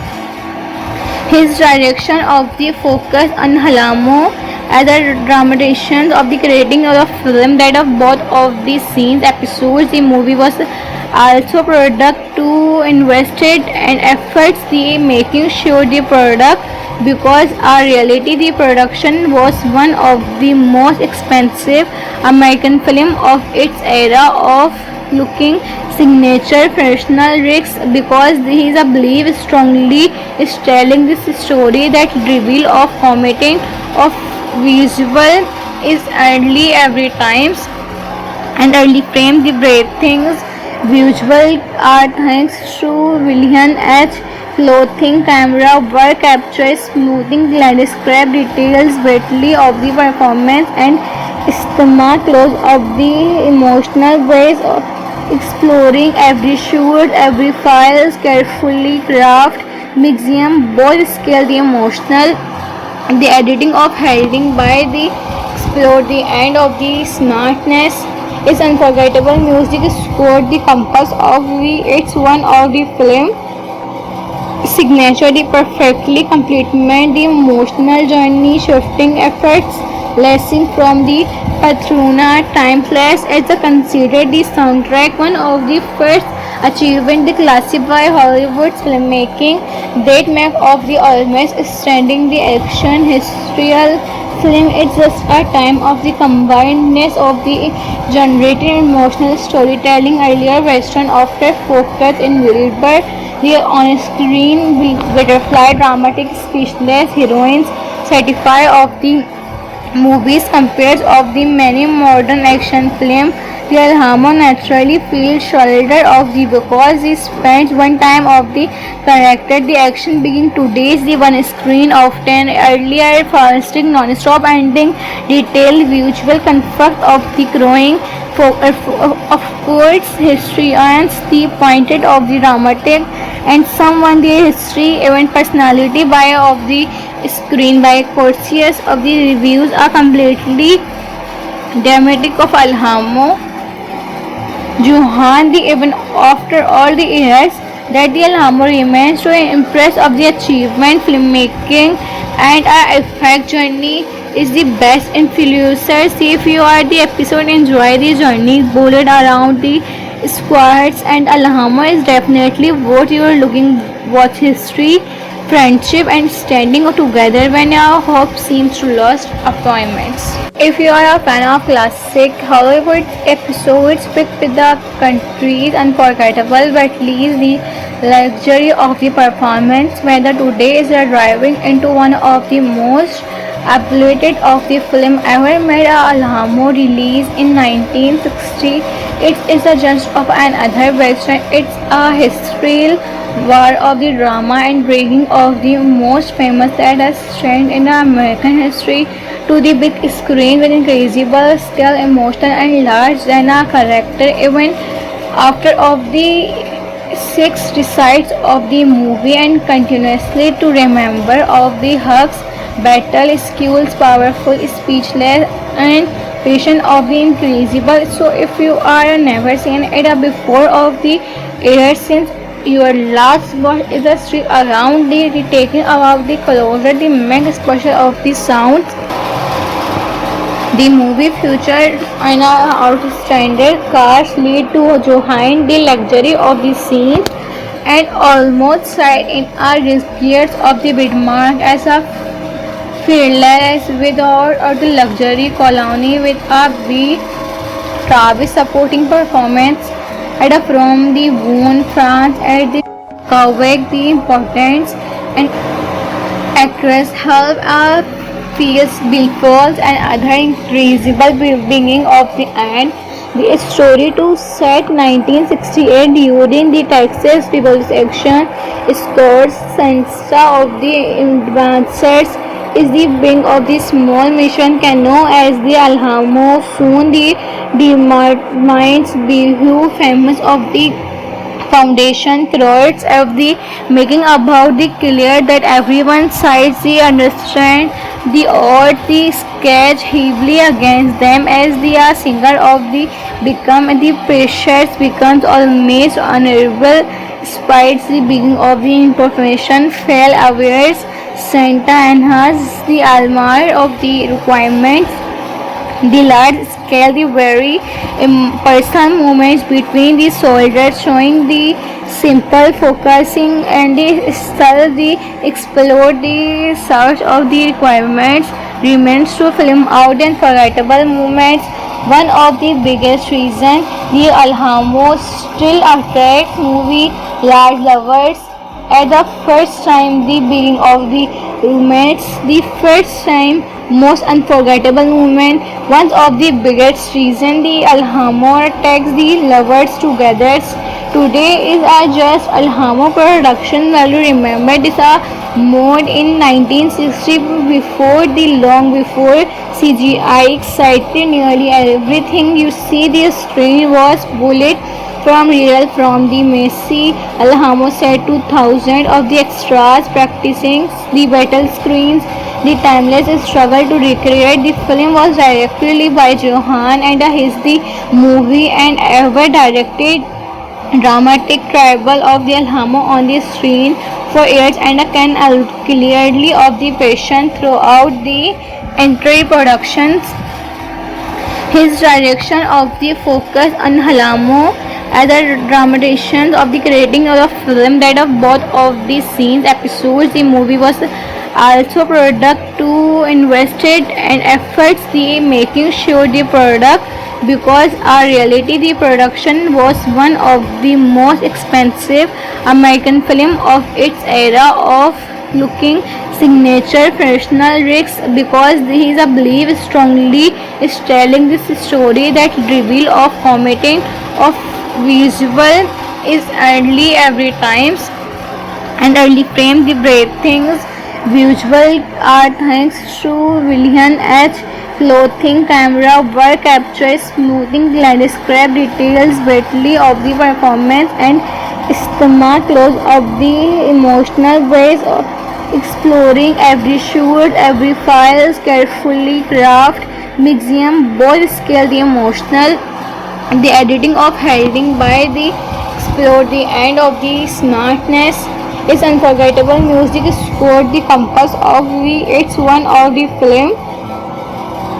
His direction of the focus on Alhamo as a dramatization of the creating of the film that of both of the scenes episodes the movie was also product to invested and efforts the making sure the product because our reality the production was one of the most expensive American film of its era of looking signature professional risks because he is a believe strongly is telling this story that reveal of committing of visual is early every times and early frame the brave things visual are thanks to William H. Clothing camera work captures smoothing landscape details greatly of the performance and stomach close of the emotional ways of exploring every shoot, every file is carefully crafted, museum both scale the emotional the editing of heading by the explore the end of the smartness is unforgettable music score the compass of the it's one of the film signature the perfectly complement the emotional journey shifting efforts lesson from the Patrona timeless as a considered the soundtrack one of the first achievement the classify Hollywood's filmmaking that make of the almost standing the action historical film it's just a time of the combinedness of the generated emotional storytelling earlier western after focus in Wilbur the on-screen butterfly dramatic speechless heroines certify of the movies compared of the many modern action films the Alhamo naturally feels shoulder of the because he spends one time of the character the action begin today's the one screen often earlier fasting non-stop ending detailed visual conflict of the growing of course historians the pointed of the dramatic and someone the history event personality by of the screen by courtiers of the reviews are completely dramatic of Alhamo Johan the even after all the years that the Alhambra remains to impress of the achievement, filmmaking, and our effect journey is the best influencer. See if you are the episode, enjoy the journey, bullet around the squads, and Alhambra is definitely what you are looking. Watch history, friendship, and standing together when our hope seems to lost appointments. If you are a fan of classic Hollywood episodes, pick with the countries unforgettable but leaves the luxury of the performance. Whether today is driving into one of the most applauded of the film ever made, Alhamo released in 1960. It is a just of another western. It's a historical war of the drama and breaking of the most famous that has trend in American history to the big screen with incredible skill, emotion, and large than a character. Even after of the six decides of the movie and continuously to remember of the hugs, battle skills, powerful, speechless, and patient of the incredible. So if you are never seen it before of the air since your last watch is a strip around the retaking about the closer the main exposure of the sounds. The movie featured an outstanding cast lead to Johann the luxury of the scene and almost side in a gears of the Bismarck as a fearless without the luxury colony with a B Travis supporting performance at from the Woon France at the Quebec the importance and actress help feels billfolds and other incredible beginning of the end. The story to set 1968 during the Texas Revolution scores Sansa of the advancers is the wing of the small mission canoe as the Alhamo soon the determines who famous of the foundation throats of the making about the clear that everyone sides the understand the odds the sketch heavily against them as the singer of the become the pressures becomes almost unable despite the beginning of the information fell aware Santa enhances the almar of the requirements the large scale, the very personal movements between the soldiers showing the simple focusing and the style the explode the search of the requirements remains to film out and forgettable moments. One of the biggest reasons the Alhamo still attracts movie large lovers at the first time the beginning of the roommates the first time most unforgettable moment. One of the biggest reason the Alhamo takes the lovers together today is a just Alhamo production value. Remember this a mode in 1960 before the long before CGI excited nearly everything you see the screen was bullet from real from the Messi Alhamo set to thousands of the extras practicing the battle screens. The timeless struggle to recreate the film was directed by Johann and his the movie and ever directed dramatic tribal of the Alhamo on the screen for years and can clearly of the passion throughout the entire productions. His direction of the focus on Alhamo as a dramatization of the creating of the film that of both of the scenes episodes the movie was also product to invested and efforts the making sure the product because our reality the production was one of the most expensive American film of its era of looking signature professional risks because he is a believe strongly is telling this story that reveal of committing of visual is early every times and early frame the brave things visual are thanks to William H. Clothing camera work captures smoothing landscape details greatly of the performance and stomach close of the emotional ways of exploring every shoot, every file carefully crafted, museum both scale the emotional, the editing of heading by the explore the end of the smartness. Its unforgettable music scored the compass of the it's one of the film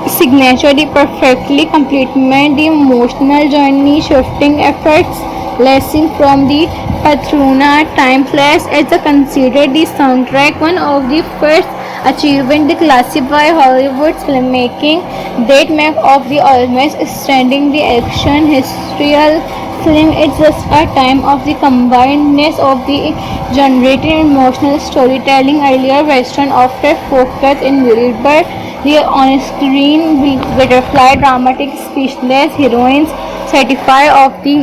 signature, the perfectly complement the emotional journey, shifting effects, lesson from the Patrona timeless as a considered the soundtrack one of the first achievement the classify Hollywood's filmmaking that make of the almost standing the action historical film. It's just a time of the combinedness of the generated emotional storytelling. Earlier western often focused in Wilbur the on-screen butterfly dramatic speechless heroines satisfy of the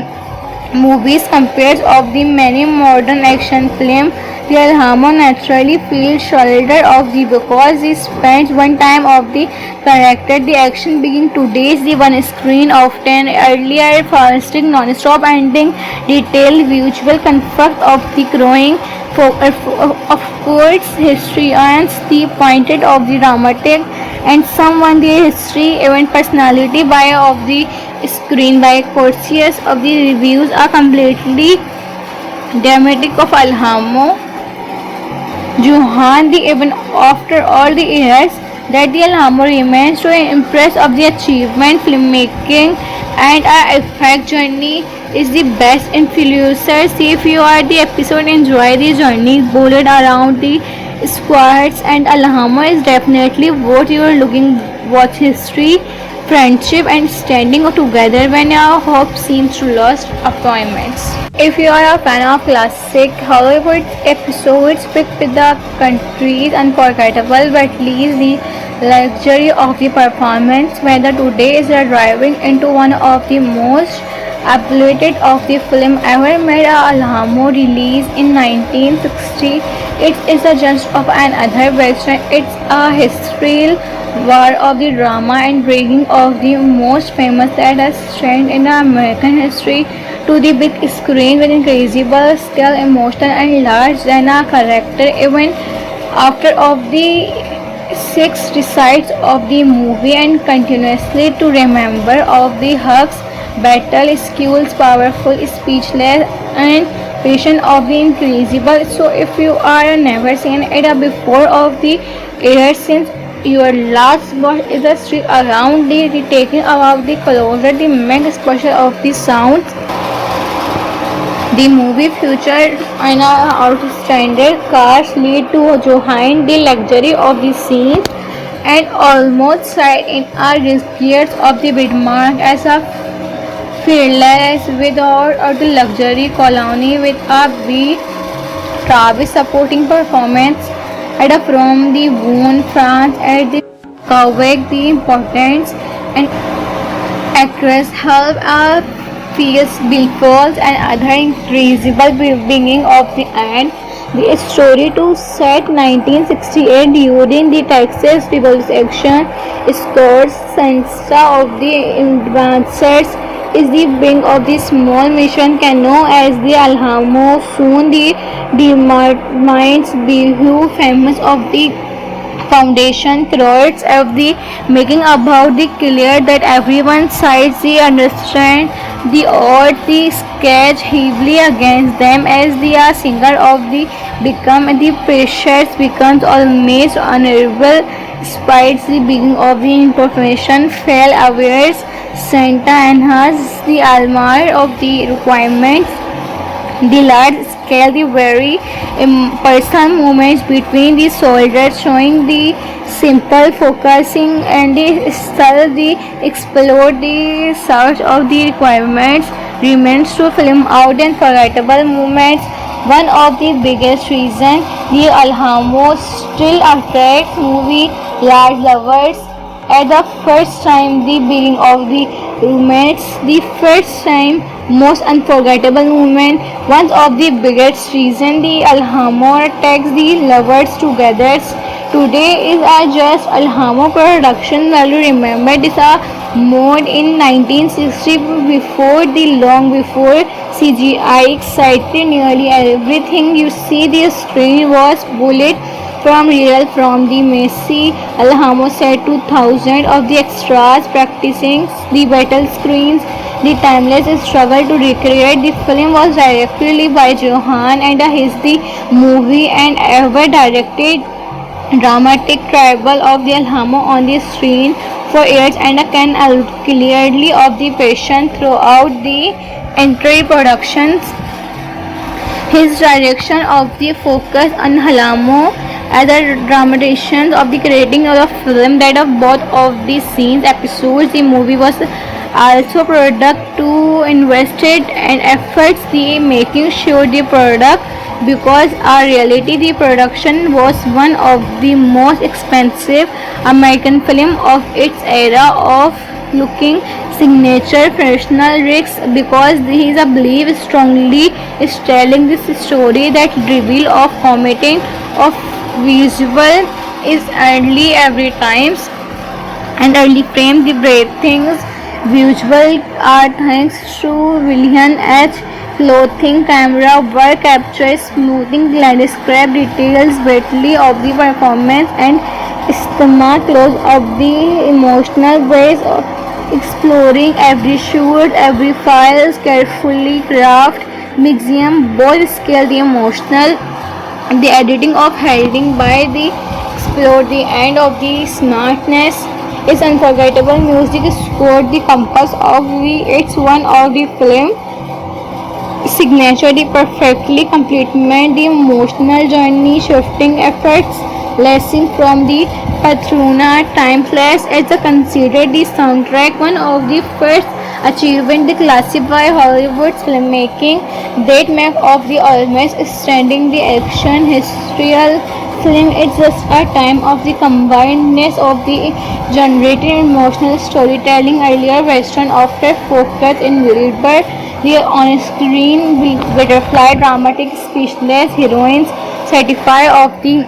movies compared of the many modern action films. The Alhamo naturally feels shoulder of the because he spends one time of the character. The action begin today's the one screen often earlier fasting non-stop ending detailed visual conflict of the growing of course historians the pointed of the dramatic and someone the history event personality by of the screen by courtiers of the reviews are completely dramatic of Alhamo Johan the even after all the years that the Alhamo remains to impress of the achievement filmmaking and our effect journey is the best influencers. If you are the episode enjoy the journey bullet around the squads and Alhamo is definitely what you are looking watch history friendship and standing together when our hope seems to lost appointments. If you are a fan of classic Hollywood episodes, pick with the country's unforgettable but least the luxury of the performance, whether today is a driving into one of the most applauded of the film ever made. Alhamo released in 1960. It is a just of another western. It's a historical war of the drama and breaking of the most famous that has trend in the American history to the big screen with incredible skill, emotion and large than a character. Even after of the six recites of the movie and continuously to remember of the hugs, battle skills, powerful, speechless and patient of the incredible. So if you are never seen it before of the year since your last watch is a street around the taking about the closer the make special of the sounds. The movie featured an outstanding cast lead to Johan the luxury of the scene and almost side in our years of the Bidmark as a fearless without the luxury colony with a B Travis supporting performance at from the Boone France at the Quebec the importance and actress help Fierce Billfolds and other incredible beginning of the end. The story to set 1968 during the Texas Revolution scores Sansa of the advancers is the wing of the small mission canoe as the Alhamo soon the determines who famous of the foundation throats of the making about the clear that everyone sides the understand the odds the sketch heavily against them as the singer of the become the pressures becomes almost unable despite the beginning of the information fell aware Santa enhances the almar of the requirements the large scale the very personal movements between the soldiers showing the simple focusing and the style the explore the search of the requirements remains to film out and forgettable moments. One of the biggest reasons the Alhamo still attracts movie large lovers at the first time the beginning of the roommates the first time most unforgettable moment. One of the biggest reason the Alhamo takes the lovers together today is a just Alhamo production value. Remember this a mode in 1960 before the long before CGI excited nearly everything you see the screen was bullet from real from the Messi Alhamo set to thousands of the extras practicing the battle screens. The timeless struggle to recreate the film was directed by Johan and his the movie and ever directed dramatic tribal of the Alhamo on the screen for years and can clearly of the passion throughout the entire productions. His direction of the focus on Alhamo as a dramatization of the creating of the film that of both of the scenes episodes the movie was also product to invested and efforts the making sure the product because our reality the production was one of the most expensive American film of its era of looking signature professional risks because he is a believe strongly is telling this story that reveal of committing of visual is early every times and early frame the brave things visual are thanks to William H. Clothing camera work captures smoothing landscape details greatly of the performance and stamina close of the emotional ways of exploring every shoot, every file carefully crafted, museum both scale the emotional, the editing of holding by the explore the end of the smartness is unforgettable music scored the compass of the it's one of the film signature the perfectly complement the emotional journey shifting efforts lesson from the Patrona timeless as a considered the soundtrack one of the first achievement the classify Hollywood's filmmaking that make of the almost standing the action historical film it's just a time of the combinedness of the generated emotional storytelling earlier western after focus in Wilbur the on-screen butterfly dramatic speechless heroines certify of the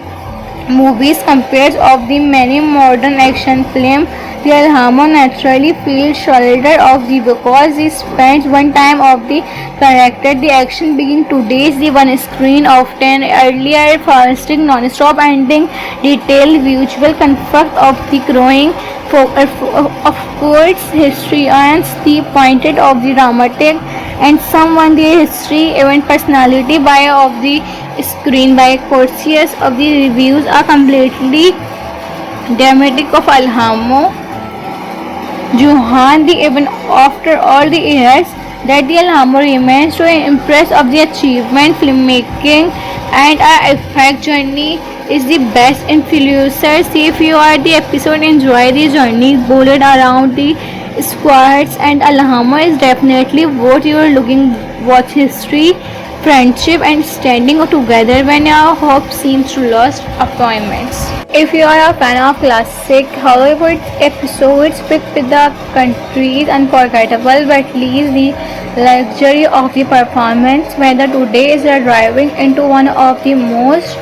movies compared of the many modern action films. The Alhamo naturally feels shoulder of the because he spends one time of the character the action begin today's the one screen often earlier fasting non-stop ending detailed visual conflict of the growing of course historians the pointed of the dramatic and someone the history event personality by of the screen by courses of the reviews are completely dramatic of Alhamo Johan the even after all the years that the Alhamo remains to impress of the achievement filmmaking and our effect journey is the best influencers if you are the episode enjoy the journey bullet around the squads and Alhamo is definitely what you are looking watch history friendship and standing together when your hope seems to lost appointments. If you are a fan of classic Hollywood episodes picked with the country's unforgettable but leaves the luxury of the performance whether today is a driving into one of the most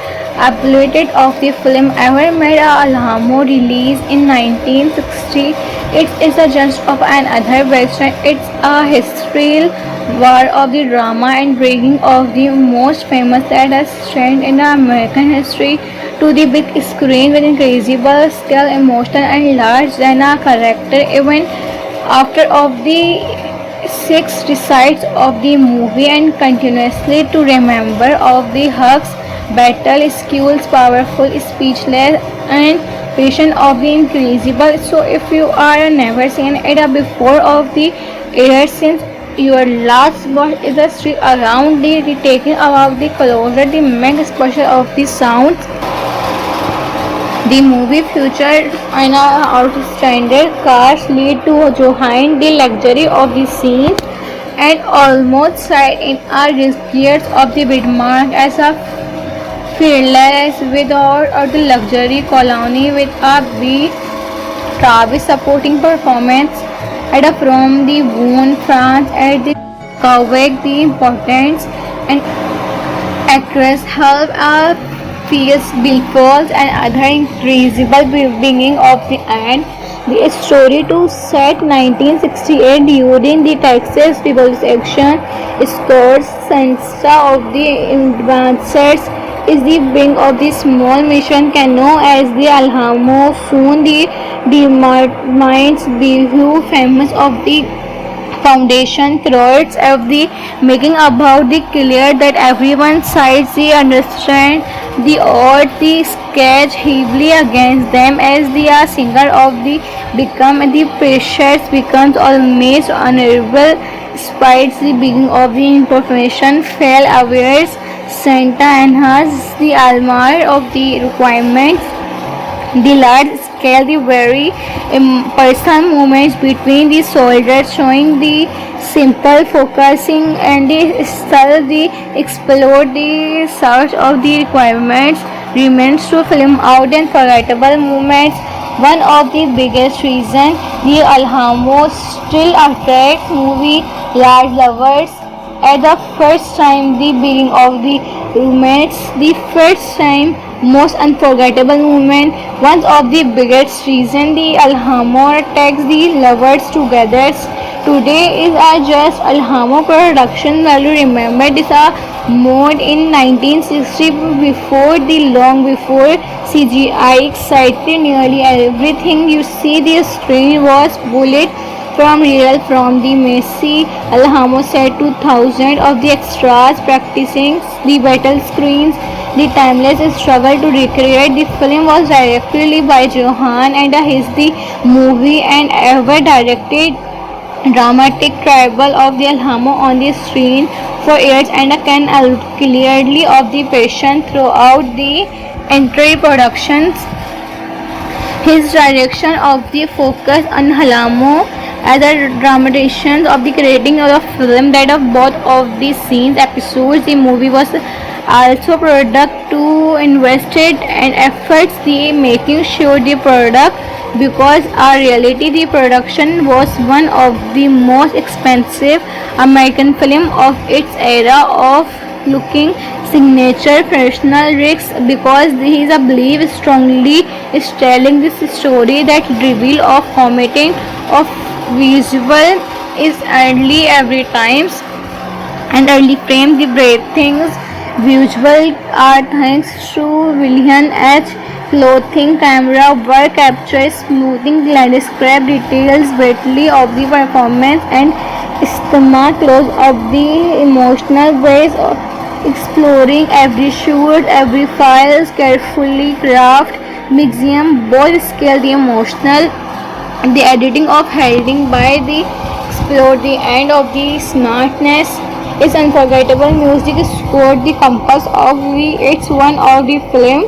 applauded of the film ever made Alhamo release in 1960 it is a just of another western it's a historical war of the drama and bringing of the most famous that has trend in American history to the big screen with incredible skill, emotion and large than a character even after of the six recites of the movie and continuously to remember of the hugs, battle skills, powerful, speechless and patient of the incredible. So if you are never seen it before of the air since your last watch is a street around the taking about the closer the mega special of the sounds. The movie featured an outstanding cast lead to Johan the luxury of the scene and almost side in our gears of the Widmark as a fearless without the luxury colony with a B Travis supporting performance at a from the Boone France at the Quebec the importance and actress help Fierce Billfolds and other incredible beginning of the end. The story to set 1968 during the Texas Revolution scores sense of the advanced is the wing of the small mission canoe as the Alhamo. Soon the determines the famous of the foundation throats of the making about the clear that everyone sides the understand the odd the sketch heavily against them as the singer of the become the precious becomes almost unable despite the beginning of the information fell aware Santa enhances the almar of the requirements the large scale, the very personal movements between the soldiers, showing the simple focusing and the style, the explore the search of the requirements remains to film out unforgettable moments. One of the biggest reasons the Alhamo still attracts movie large lovers at the first time the beginning of the roommates the first time most unforgettable moment one of the biggest reason the Alhamo takes the lovers together today is a just Alhamo production value remember this a mode in 1960 long before CGI excited nearly everything you see the screen was bullet from real from the Messi Alhamo set to thousands of the extras practicing the battle screens. The timeless struggle to recreate the film was directly by Johan and his the movie and ever directed dramatic tribal of the Alhamo on the screen for years and can clearly of the passion throughout the entire productions. His direction of the focus on Alhamo as a dramatization of the creating of the film that of both of the scenes episodes the movie was also product to invested and efforts the making sure the product because our reality the production was one of the most expensive American film of its era of looking signature professional risks because he is a believe strongly is telling this story that reveal of committing of visual is early every times and early frame the brave things visual are thanks to William H. Clothing camera work captures smoothing landscape details greatly of the performance and stomach close of the emotional ways of exploring every shoot, every file carefully crafted, museum both scale the emotional the editing of heading by the explore the end of the smartness is unforgettable music scored the compass of the it's one of the film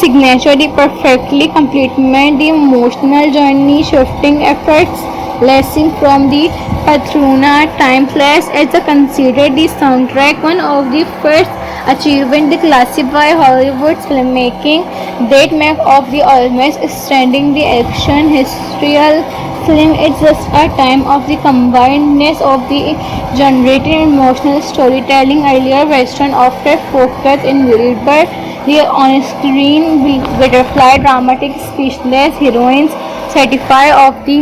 signature the perfectly complement the emotional journey shifting efforts lesson from the Patrona timeless as a considered the soundtrack one of the first achievement the classify Hollywood's filmmaking that make of the almost standing the action historical film it's just a time of the combinedness of the generated emotional storytelling earlier western after focus in Wilbur the on-screen butterfly dramatic speechless heroines certify of the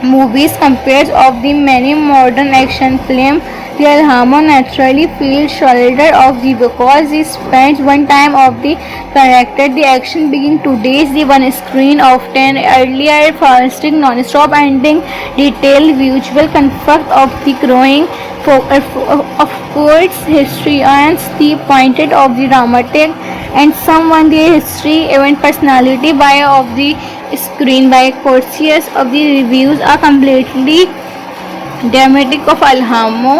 movies compared of the many modern action films the Alhamo naturally feels shoulder of the because he spends one time of the character the action begin today's the one screen often earlier fasting non-stop ending detailed visual conflict of the growing of course historians the pointed of the dramatic and someone the history event personality by of the screen by courses of the reviews are completely dramatic of Alhamo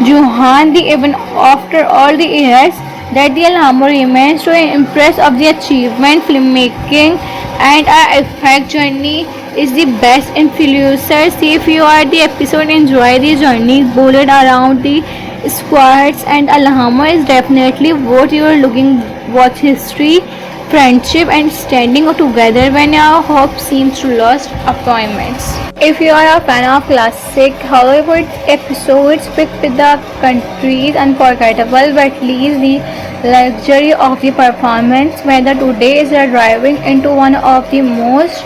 Johan the even after all the years that the Alhamo remains to impress of the achievement filmmaking and our effect journey is the best influencer. See if you are the episode enjoy the journey bullet around the squads and Alhamo is definitely what you are looking watch history friendship and standing together when your hope seems to lost appointments. If you are a fan of classic Hollywood episodes picked with the country's unforgettable but least the luxury of the performance whether today is driving into one of the most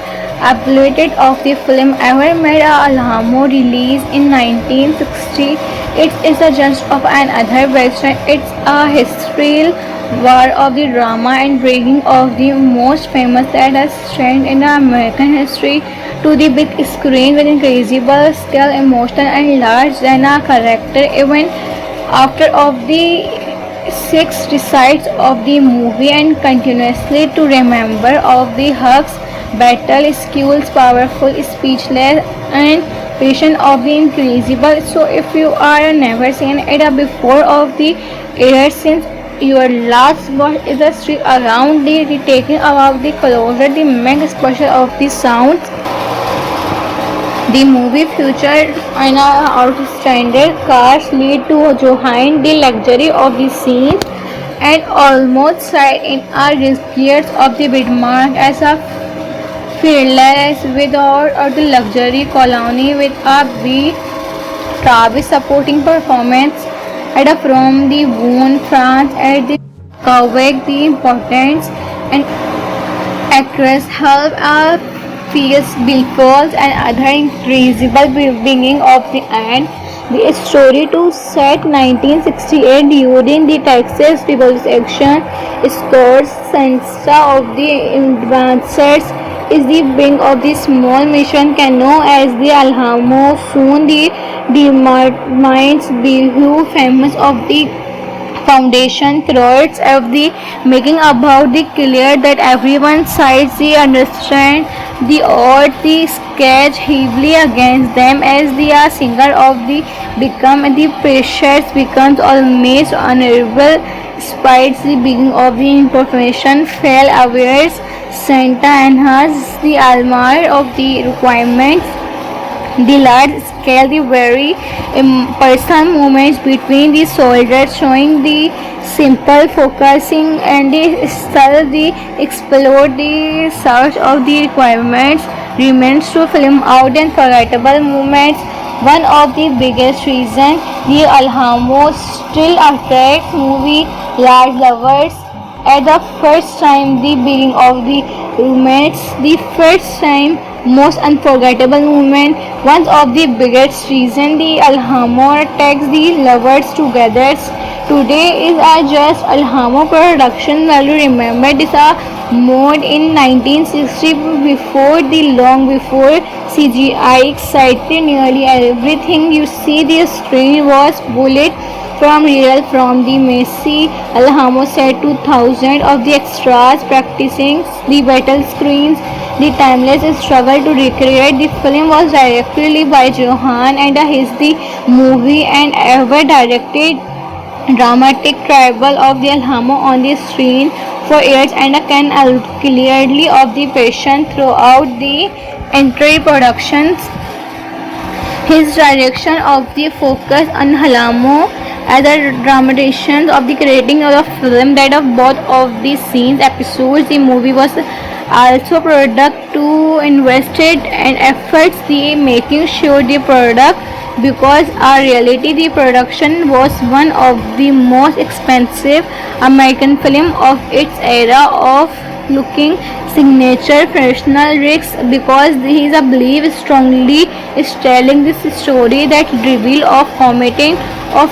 applauded of the film ever made Alhamo released in 1960 It isn't just of another western, it's a historical war of the drama and bringing of the most famous that has trend in American history to the big screen with incredible skill, emotion and large than a character. Even after of the six recites of the movie and continuously to remember of the hugs, battle skills, powerful, speechless and patient of the incredible. So if you are never seen it before of the air since your last watch is a street around the taking about the closer the mega special of the sounds. The movie featured an outstanding cast lead to Johan the luxury of the scene and almost side in our regards of the Bidmark as a fearless without the luxury colony with a B Travis supporting performance at a from the Boone France at the Quebec the importance and actress help feels billfolds and other incredible beginning of the end. The story to set 1968 during the Texas Revolution scores Sansa of the advancers is the wing of the small mission canoe as the Alhamo soon the determines behave famous of the foundation throughout of the making about the clear that everyone sides the understand the odds the sketch heavily against them as the singer of the become the pressures becomes almost unable despite the beginning of the information fell aware Santa has the almar of the requirements the large scale, the very personal movements between the soldiers showing the simple focusing and the style, the explore the search of the requirements remains to film out and forgettable moments. One of the biggest reasons the Alhamo still attracts movie large lovers at the first time the beginning of the roommates the first time most unforgettable moment one of the biggest reason the Alhamo takes the lovers together today is a just Alhamo production value remember this a mode in 1960 before the long before CGI excited nearly everything you see the screen was bullet from real from the Messi Alhamo set to thousands of the extras practicing the battle screens. The timeless struggle to recreate the film was directly by Johan and his the movie and ever directed dramatic travel of the Alhamo on the screen for years and can clearly of the passion throughout the entire productions. His direction of the focus on Alhamo as a dramatization of the creating of the film that of both of the scenes episodes the movie was also product to invested and efforts the making sure the product because our reality the production was one of the most expensive American film of its era of looking signature professional risks because he is a believe strongly is telling this story that reveal of committing of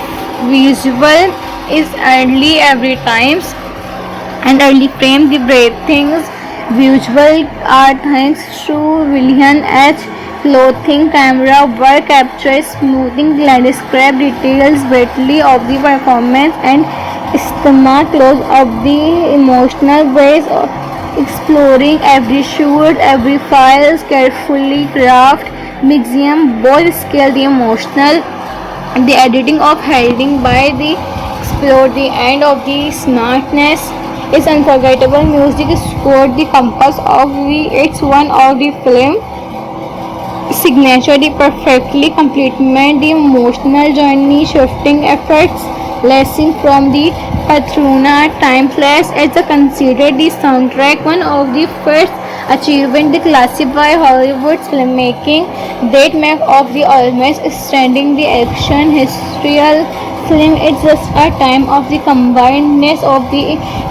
visual is early every times and early frame the brave things visual are thanks to William H. Clothing camera work captures smoothing landscape details greatly of the performance and stomach close of the emotional ways of exploring every shoot, every file carefully crafted, museum both scale the emotional the editing of heading by the explore the end of the smartness is unforgettable music scored the compass of the it's one of the film signature the perfectly complement the emotional journey shifting efforts lesson from the Patrona timeless as a considered the soundtrack one of the first achievement the classify Hollywood's filmmaking that make of the almost standing the action historical film it's just a time of the combinedness of the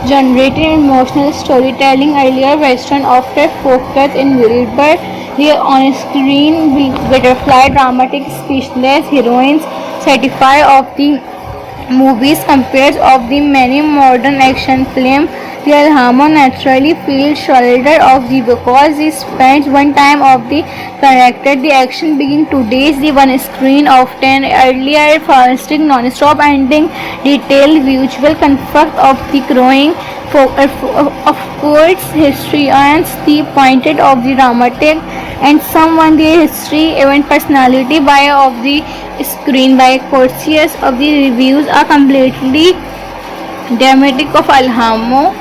generated emotional storytelling earlier western after focus in Wilbur the on-screen butterfly dramatic speechless heroines certified of the movies compared of the many modern action films. The Alhamo naturally feels shoulder of the because he spends one time of the character. The action begin today's the one screen often earlier fasting non-stop ending detailed visual conflict of the growing of course historians the pointed of the dramatic and someone the history event personality by of the screen by courtiers of the reviews are completely dramatic of Alhamo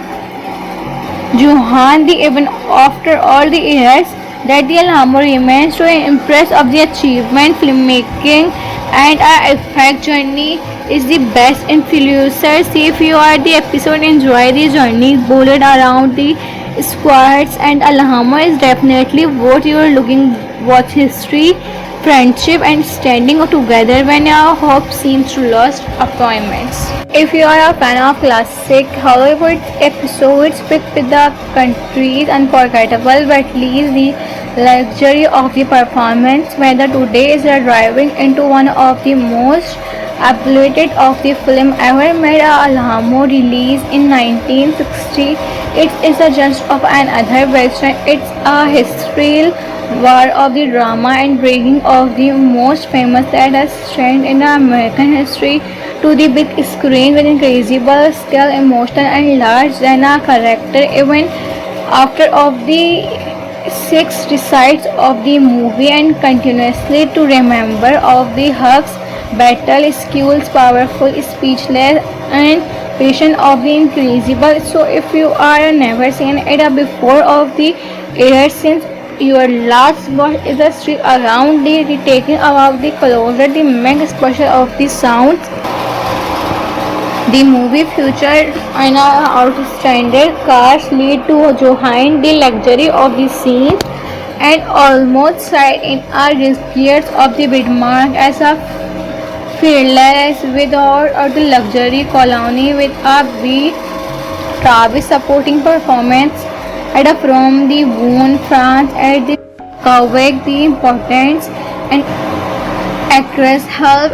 Johan the even after all the years that the Alhamo remains to impress of the achievement filmmaking and our effect journey is the best influencer. See if you are the episode enjoy the journey bullet around the squads and Alhamo is definitely what you are looking watch history friendship and standing together when your hope seems to lost appointments. If you are a fan of classic Hollywood episodes picked with the countries unforgettable but leaves the luxury of the performance, whether today is driving into one of the most applauded of the film ever made. Alhamo released in 1960. It is a just of another western. It's a historical war of the drama and breaking of the most famous that has trend in American history to the big screen with incredible skill, emotion and large than a character. Even after of the six decides of the movie and continuously to remember of the hugs, battle skills, powerful, speechless and patient of the incredible. So if you are never seen it before of the air since your last watch is a street around the taking about the closer the main exposure of the sounds. The movie featured an outstanding cast lead to Johan the luxury of the scene and almost side in our years of the Bidmark as a fearless without the luxury colony with a B Travis supporting performance at from the Boone France at the Quebec the importance and actress help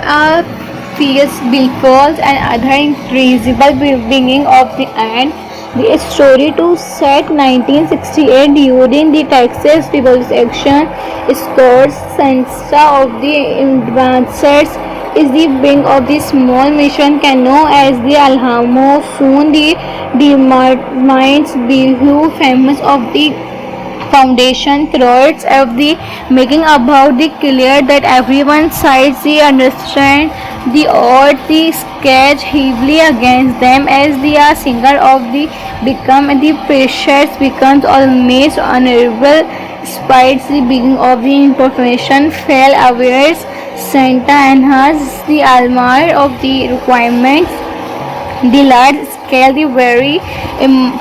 Fierce Billfolds and other incredible beginning of the end. The story to set 1968 during the Texas Revolution scores Sansa of the advancers is the wing of the small mission canoe as the Alhamo soon the determines who famous of the foundation throats of the making about the clear that everyone sides the understand the odd the sketch heavily against them as the singer of the become the pressures becomes almost unable despite the beginning of the information fell aware Santa enhances the almar of the requirements the large scale the very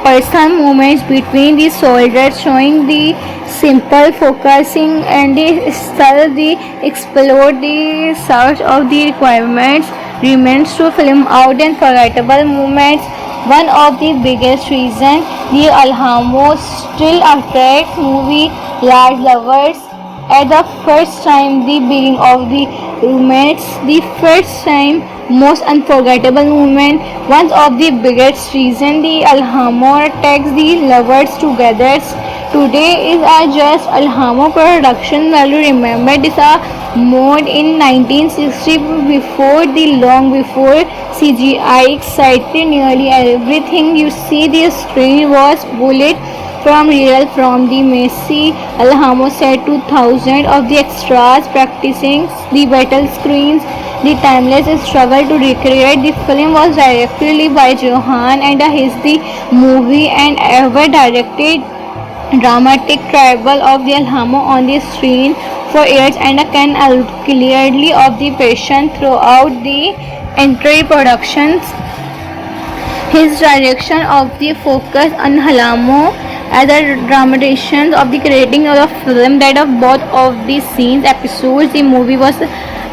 personal movements between the soldiers showing the simple focusing and the style the explode the search of the requirements remains to film out and forgettable moments. One of the biggest reasons the Alhamo still attracts movie large lovers at the first time the beginning of the romance the first time most unforgettable moment. One of the biggest reason the Alhamo takes the lovers together today is a just Alhamo production value. Remember this a mode in 1960 before the long before CGI excited nearly everything you see the screen was bullet from real from the Messi. Alhamo said to thousands of the extras practicing the battle screens. The timeless struggle to recreate the film was directly by Johan and his the movie and ever directed dramatic travel of the Alhamo on the screen for years and can clearly of the passion throughout the entire productions. His direction of the focus on Alhamo as a dramatization of the creating of the film that of both of the scenes episodes the movie was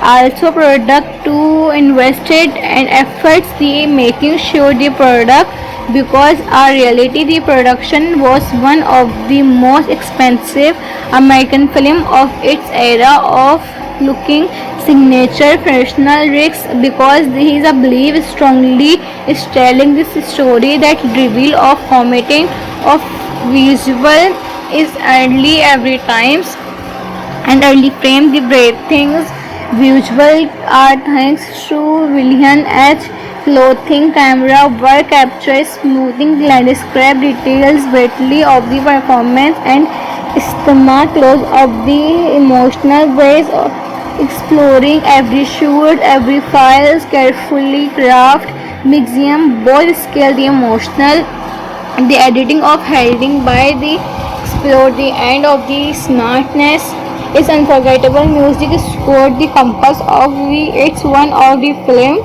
also product to invested and efforts the making sure the product because our reality the production was one of the most expensive American film of its era of looking signature professional risks because he is a belief strongly is telling this story that reveal of committing of visual is early every times and early frame the brave things visual are thanks to William H. Clothing camera work captures smoothing landscape details vividly of the performance and stomach close of the emotional ways of exploring every shoot, every file carefully crafted, mixing both scale the emotional the editing of heading by the explore the end of the smartness is unforgettable music scored the compass of the it's one of the film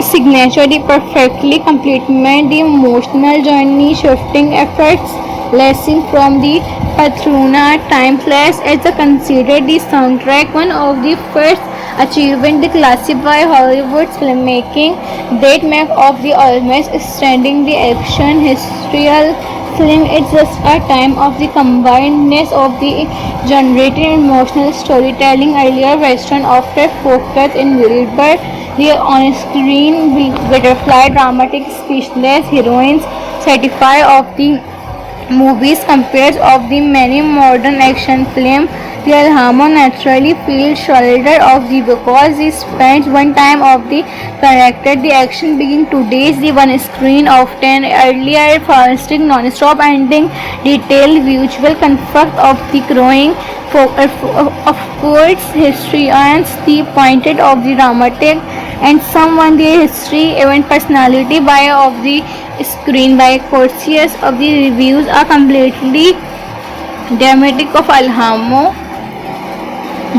signature the perfectly complement the emotional journey shifting efforts lesson from the patrona timeless as a considered the soundtrack one of the first achievement the classify Hollywood's filmmaking that make of the almost standing the action historical film it's just a time of the combinedness of the generated emotional storytelling earlier western often focused in Wilbur the on-screen butterfly dramatic speechless heroines certify of the movies compared of the many modern action films. The Alhamo naturally feels shoulder of the because he spends one time of the character the action begin today's the one screen often earlier fasting non-stop ending detailed visual conflict of the growing of course historians the pointed of the dramatic and someone the history event personality by of the screen by courtiers of the reviews are completely dramatic of Alhamo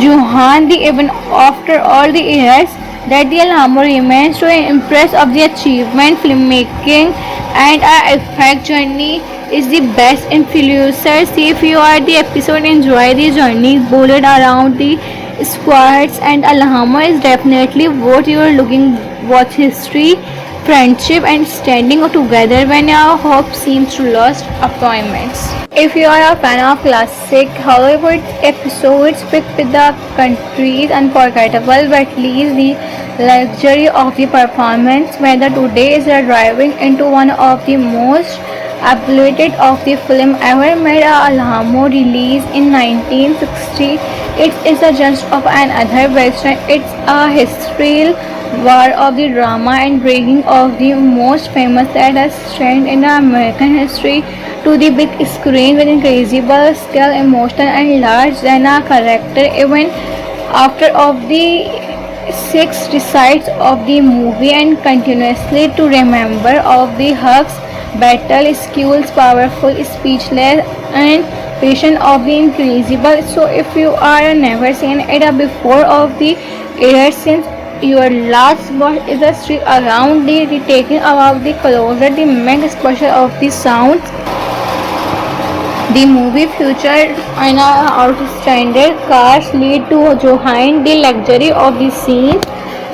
Johan the even after all the years that the Alhamo remains to impress of the achievement filmmaking and our effect journey is the best influencer. See if you are the episode enjoy the journey bullet around the squads and Alhamo is definitely what you are looking watch history friendship and standing together when our hope seems to lost appointments. If you are a fan of classic Hollywood episodes picked with the country's unforgettable but leaves the luxury of the performance whether today is driving into one of the most applauded of the film ever made Alhamo release in 1960 it is a just of another western it's a historical war of the drama and bringing of the most famous that has trend in American history to the big screen with incredible skill, emotion and large than a character even after of the six decides of the movie and continuously to remember of the hugs, battle skills, powerful, speechless and patient of the incredible. So if you are never seen it before of the year since your last watch is a street around the taking about the closer the main exposure of the sounds. The movie featured an outstanding cast lead to Johan the luxury of the scene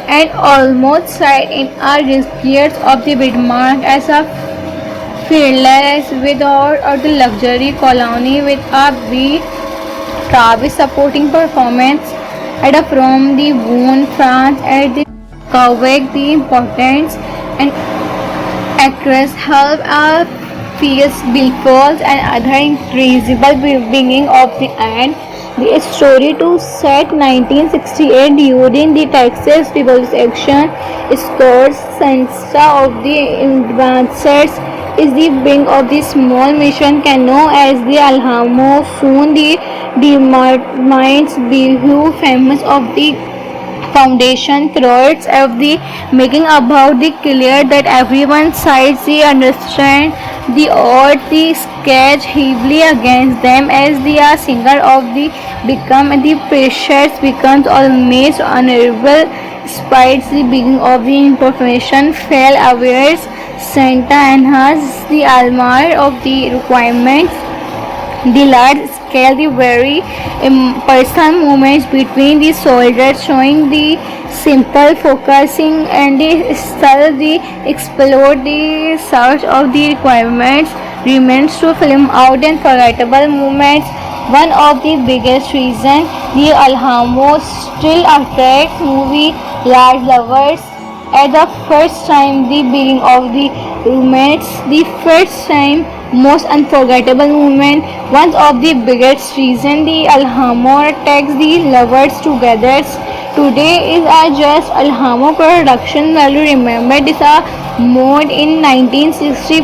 and almost side in a gears of the Bidmark as a fearless without the luxury colony with a B Travis supporting performance from the Boone France at the Quebec the importance and actress help Fierce Billfolds and other incredible beginning of the end. The story to set 1968 during the Texas Revolution scores Sansa of the advancers is the wing of the small mission canoe as the Alhamo soon the determines who famous of the foundation throats of the making about the clear that everyone sides the understand the odds the sketch heavily against them as the singer of the become the pressures becomes almost unable despite the beginning of the information fell aware Santa enhances the almar of the requirements the large scale the very personal movements between the soldiers showing the simple focusing and the style the explore the search of the requirements remains to film out and forgettable moments One of the biggest reasons the Alhambra still attracts movie large lovers. At the first time, the beginning of the romance, the first time, most unforgettable moment. One of the biggest reasons the Alhambra takes the lovers together. Today is a just Alhambra production value. Remember this a mode in 1960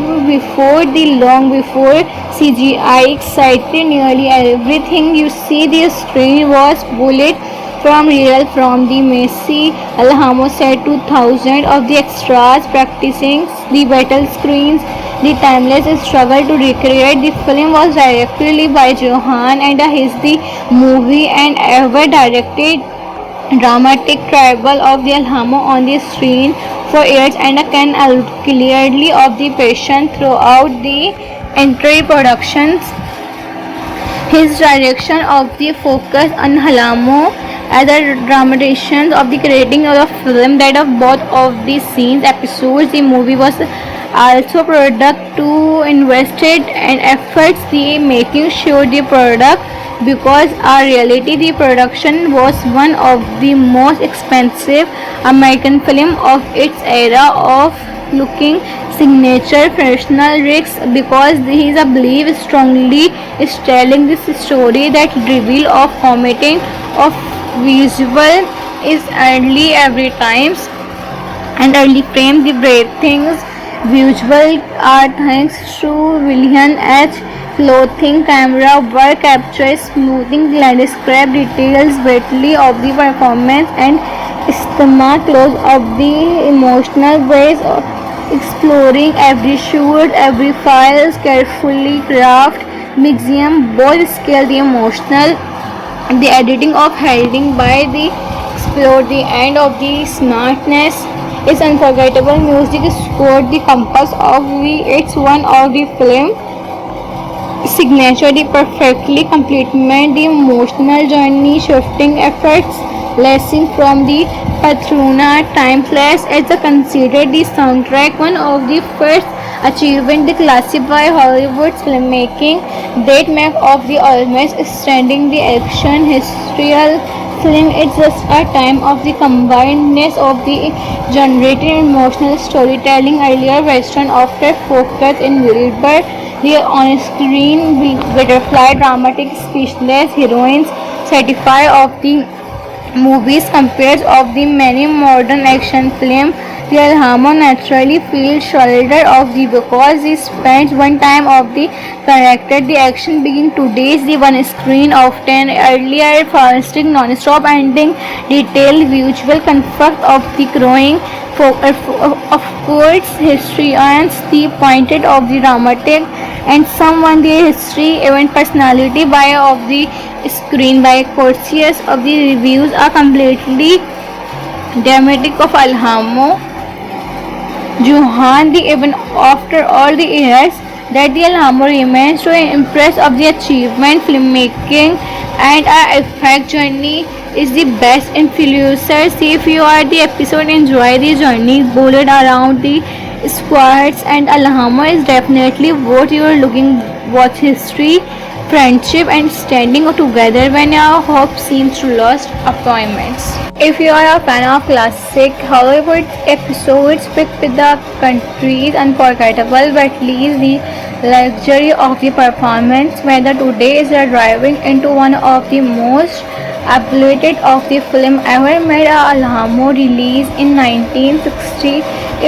long before CGI excited nearly everything you see the screen was bullet from real from the Messi Alhambra set to thousands of the extras practicing the battle screens. The timeless struggle to recreate the film was directly by Johan and his the movie and ever directed dramatic tribal of the Alhambra on the screen for years and can clearly of the passion throughout the entire productions. His direction of the focus on Alhambra as a dramatization of the creating of the film that of both of the scenes episodes the movie was also product to invested and efforts the making sure the product because our reality the production was one of the most expensive American film of its era of looking signature professional risks because he is a believe strongly is telling this story that reveal of committing of visual is early every times and early frame the brave things visual are thanks to William H. Clothing camera work captures smoothing landscape details greatly of the performance and stamina close of the emotional ways of exploring every shoot, every file carefully crafted, museum both scale the emotional, the editing of heading by the explore the end of the smartness is unforgettable music scored the compass of the it's one of the film signature the perfectly complement the emotional journey shifting efforts lesson from the Patrona timeless as a considered the soundtrack one of the first achievement the classify Hollywood's filmmaking that make of the almost standing the action historical film it's just a time of the combinedness of the generated emotional storytelling earlier western after focus in Wilbur the on-screen butterfly dramatic speechless heroines certify of the movies compared of the many modern action films. The Alhambra naturally feels shoulder of the because he spends one time of the character the action begin today's the one screen often earlier fasting non-stop ending detailed visual comfort of the growing of course historians the pointed of the dramatic and someone the history event personality by of the screen by courtiers of the reviews are completely dramatic of Alhambra. Johan the even after all the years that the Alhambra remains to impress of the achievement filmmaking and our effect journey is the best influencers. If you are the episode enjoy the journey bullet around the squads and Alhambra is definitely what you are looking watch history friendship and standing together when our hope seems to lost appointments. If you are a fan of classic Hollywood episodes picked with the country's unforgettable but least the luxury of the performance whether today is a driving into one of the most applauded of the film ever made Alhambra release in 1960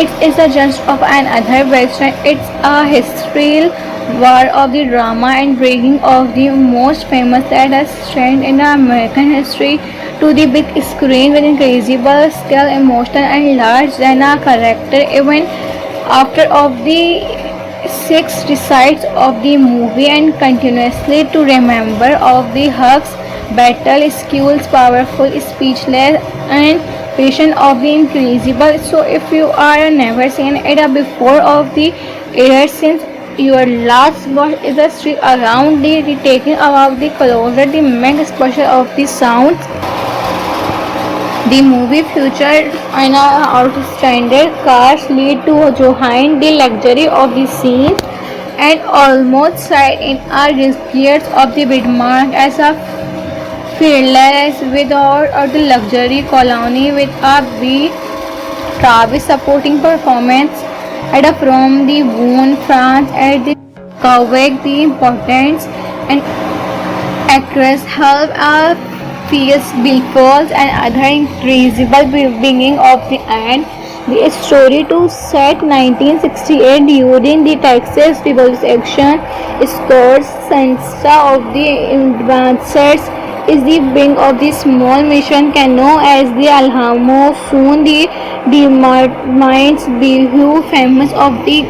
it is a just of another western it's a historical war of the drama and breaking of the most famous that has trend in the American history to the big screen with incredible scale, emotional and large than a character even after of the six decides of the movie and continuously to remember of the hugs, battle skills, powerful, speechless and patient of the incredible. So if you are never seen it before of the year since your last watch is a street around the taking about the closer the mega special of the sounds. The movie featured an outstanding cast lead to Johan the luxury of the scene and almost sight in our disgrace of the Bismarck as a fearless without or the luxury colony with a B Travis supporting performance at a from the Boone, France at the Quebec the importance and actress help a fierce billfolds and other incredible beginning of the end. The story to set 1968 during the Texas Revolution scores Sansa of the advancers is the wing of the small mission canoe as the Alhamo soon the determines Behu famous of the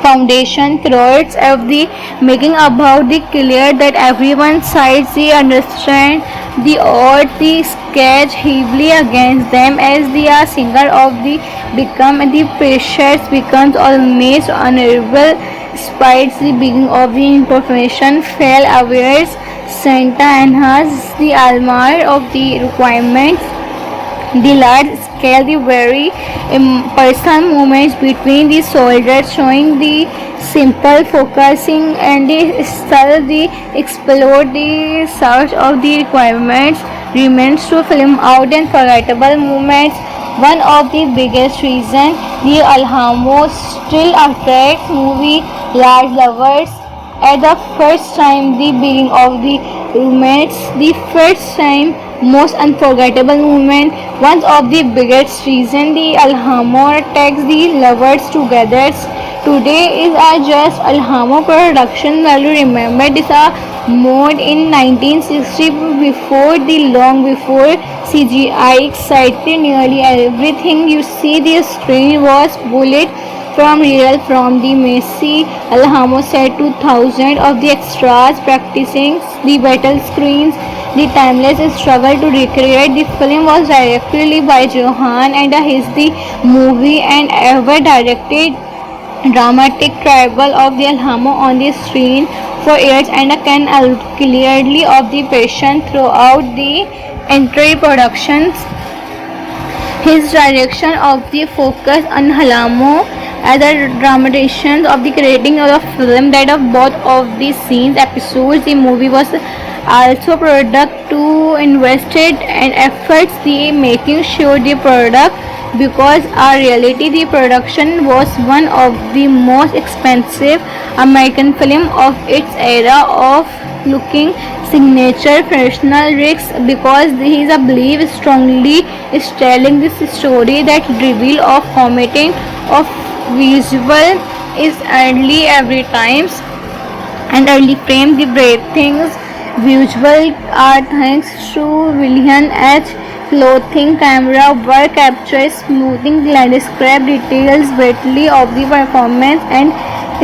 foundation throats of the making about the clear that everyone sides the understand the odds the sketch heavily against them as the singer of the become the pressures becomes almost unable despite the beginning of the information fell aware Santa enhances the almar of the requirements the large scale, the very personal movements between the soldiers showing the simple focusing and the style the explore the search of the requirements remains to film out and forgettable moments. One of the biggest reasons the Alhamo still attracts movie large lovers at the first time the beginning of the roommates the first time most unforgettable moment one of the biggest reason the Alhamo takes the lovers together today is a just Alhamo production value remember this a mode in 1960 before the long before CGI excited nearly everything you see the screen was bullet from real from the Messi Alhamo set 2000 of the extras practicing the battle screens. The timeless struggle to recreate the film was directly by Johan and his the movie and ever directed dramatic tribal of the Alhamo on the screen for years and can clearly of the passion throughout the entire productions. His direction of the focus on Alhamo as a dramatization of the creating of the film that of both of the scenes episodes the movie was also product to invested and efforts the making sure the product because our reality the production was one of the most expensive American film of its era of looking signature professional risks because he is a believe strongly is telling this story that reveal of committing of visual is early every times and early frame the brave things visual are thanks to William H. Clothing camera work captures smoothing landscape details greatly of the performance and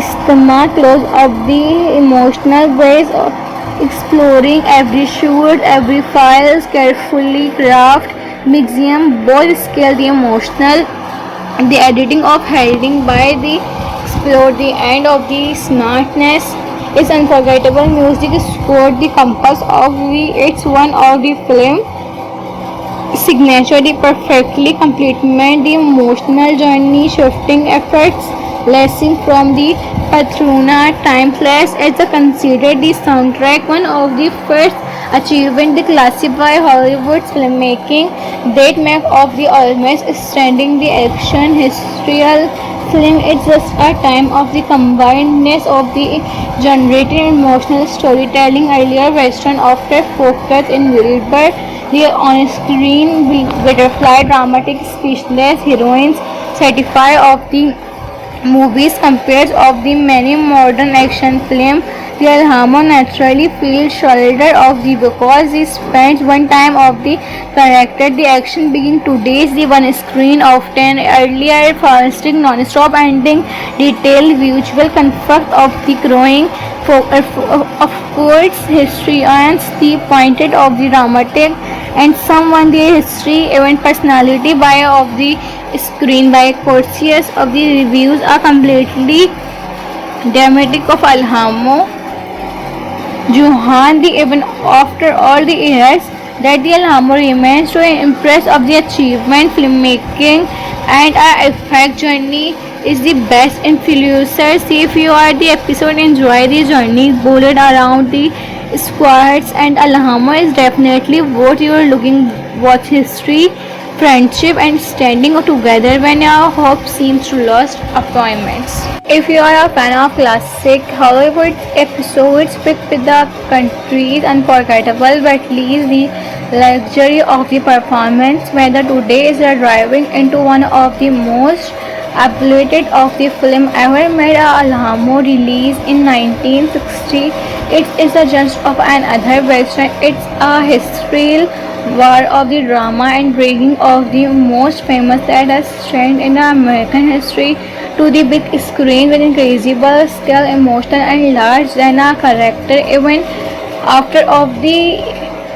stamina close of the emotional ways of exploring every shoot, every file carefully crafted, museum both scale the emotional the editing of holding by the explore the end of the smartness is unforgettable music scored the compass of the it's one of the film signature the perfectly complement the emotional journey shifting efforts lesson from the Patrona timeless as a considered the soundtrack one of the first achievement the classify Hollywood's filmmaking that make of the almost standing the action historical film it's just a time of the combinedness of the generated emotional storytelling earlier western after focus in Wilbur the on-screen butterfly dramatic speechless heroines certify of the movies compared of the many modern action films the Alhamo naturally feels shoulder of the because he spends one time of the character the action begin today's the one screen often earlier fasting non-stop ending detailed visual conflict of the growing of course historians the pointed of the dramatic and someone the history event personality by of the screen by courses of the reviews are completely dramatic of Alhamo Johan the even after all the years that the Alhamo remains to impress of the achievement filmmaking and our effect journey is the best influencer. See if you are the episode, enjoy the journey bullet around the squads, and Alhama is definitely what you are looking. Watch history, friendship, and standing together when your hope seems to lost appointments. If you are a fan of classic Hollywood episodes, pick with the country's unforgettable but least the luxury of the performance, whether today is a driving into one of the most applauded of the film ever made. Alhamo released in 1960. It is a just of another western. It's a historical war of the drama and bringing of the most famous that has trend in American history to the big screen with incredible skill, emotion, and large than a character. Even after of the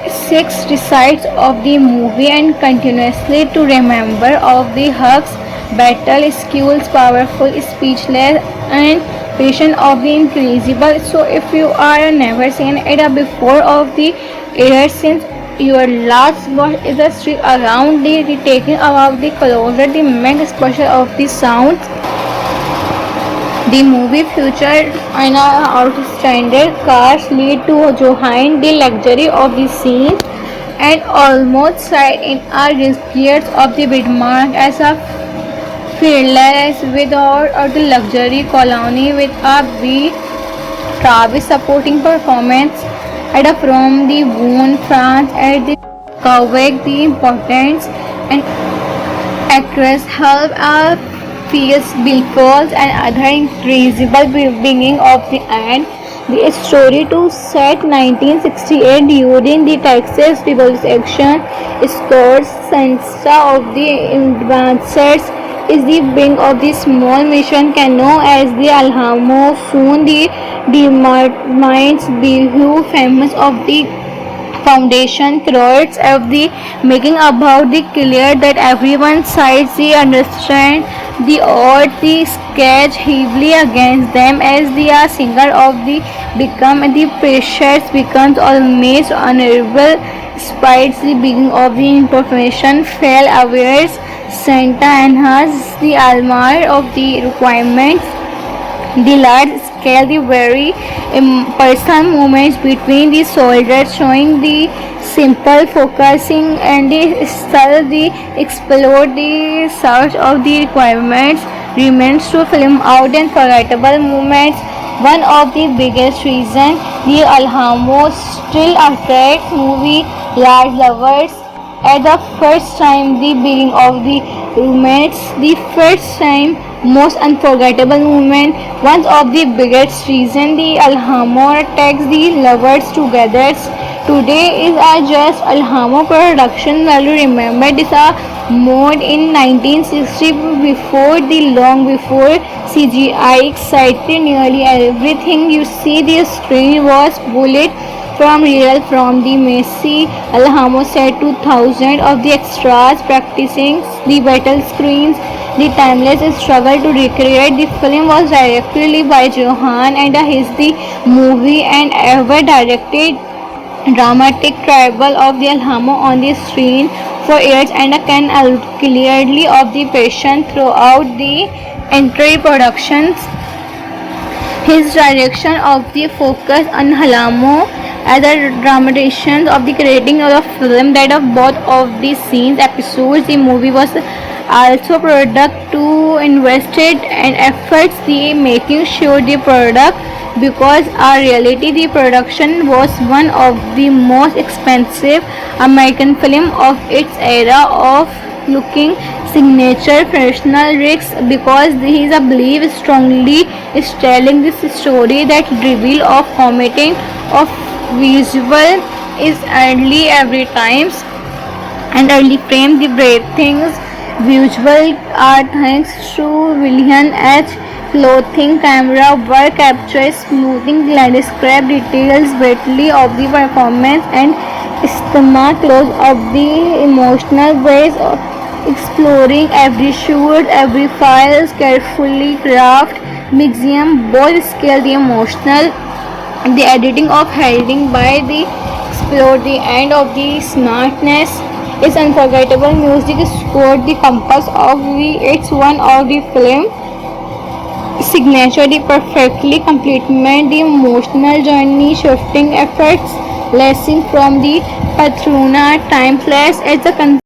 six recites of the movie and continuously to remember of the hugs, battle skills, powerful, speechless, and patient of the incredible. So if you are never seen it before of the year since your last watch is a streak around the taking about the closer the mega special of the sounds. The movie featured an outstanding cast lead to Johan the luxury of the scene and almost side in our years of the Bidmark as a fearless without the luxury colony with a B Travis supporting performance at a from the Boone France at the Quebec the importance and actress help feels billboards and other incredible beginning of the end. The story to set 1968 during the Texas Revolution scores Sansa of the advancers is the wing of the small mission canoe as the Alhamo soon the determines who famous of the foundation throats of the making about the clear that everyone sides the understand the odds the sketch heavily against them as the singer of the become the pressures becomes almost unable despite the beginning of the information fell aware Santa enhances the almar of the requirements the large scale, the very personal movements between the soldiers showing the simple focusing and the style, the explore the search of the requirements remains to film out and forgettable moments. One of the biggest reasons the Alhamo still attracts movie large lovers at the first time the beginning of the roommates the first time most unforgettable moment one of the biggest reason the Alhamo takes the lovers together today is a just Alhamo production value remember this a mode in 1960 before the long before CGI excited nearly everything you see the screen was bullet from real from the Messi Alhamo set 2000 of the extras practicing the battle screens the timeless struggle to recreate the film was directly by Johan and his the movie and ever directed dramatic tribal of the Alhamo on the screen for years and can clearly of the passion throughout the entire productions his direction of the focus on Alhamo as a dramatization of the creating of the film that of both of the scenes episodes the movie was also product to invested and efforts the making sure the product because our reality the production was one of the most expensive American film of its era of looking signature professional risks because he is a believe strongly is telling this story that reveal of committing of visual is early every times and early frame the brave things visual art thanks to William H. Clothing camera work captures smoothing landscape details greatly of the performance and stomach close of the emotional ways of exploring every shoot, every file carefully crafted, museum both scale the emotional, the editing of holding by the explore the end of the smartness is unforgettable music scored the compass of the it's one of the film signature, the perfectly complement the emotional journey, shifting effects, lesson from the Patrona, timeless as the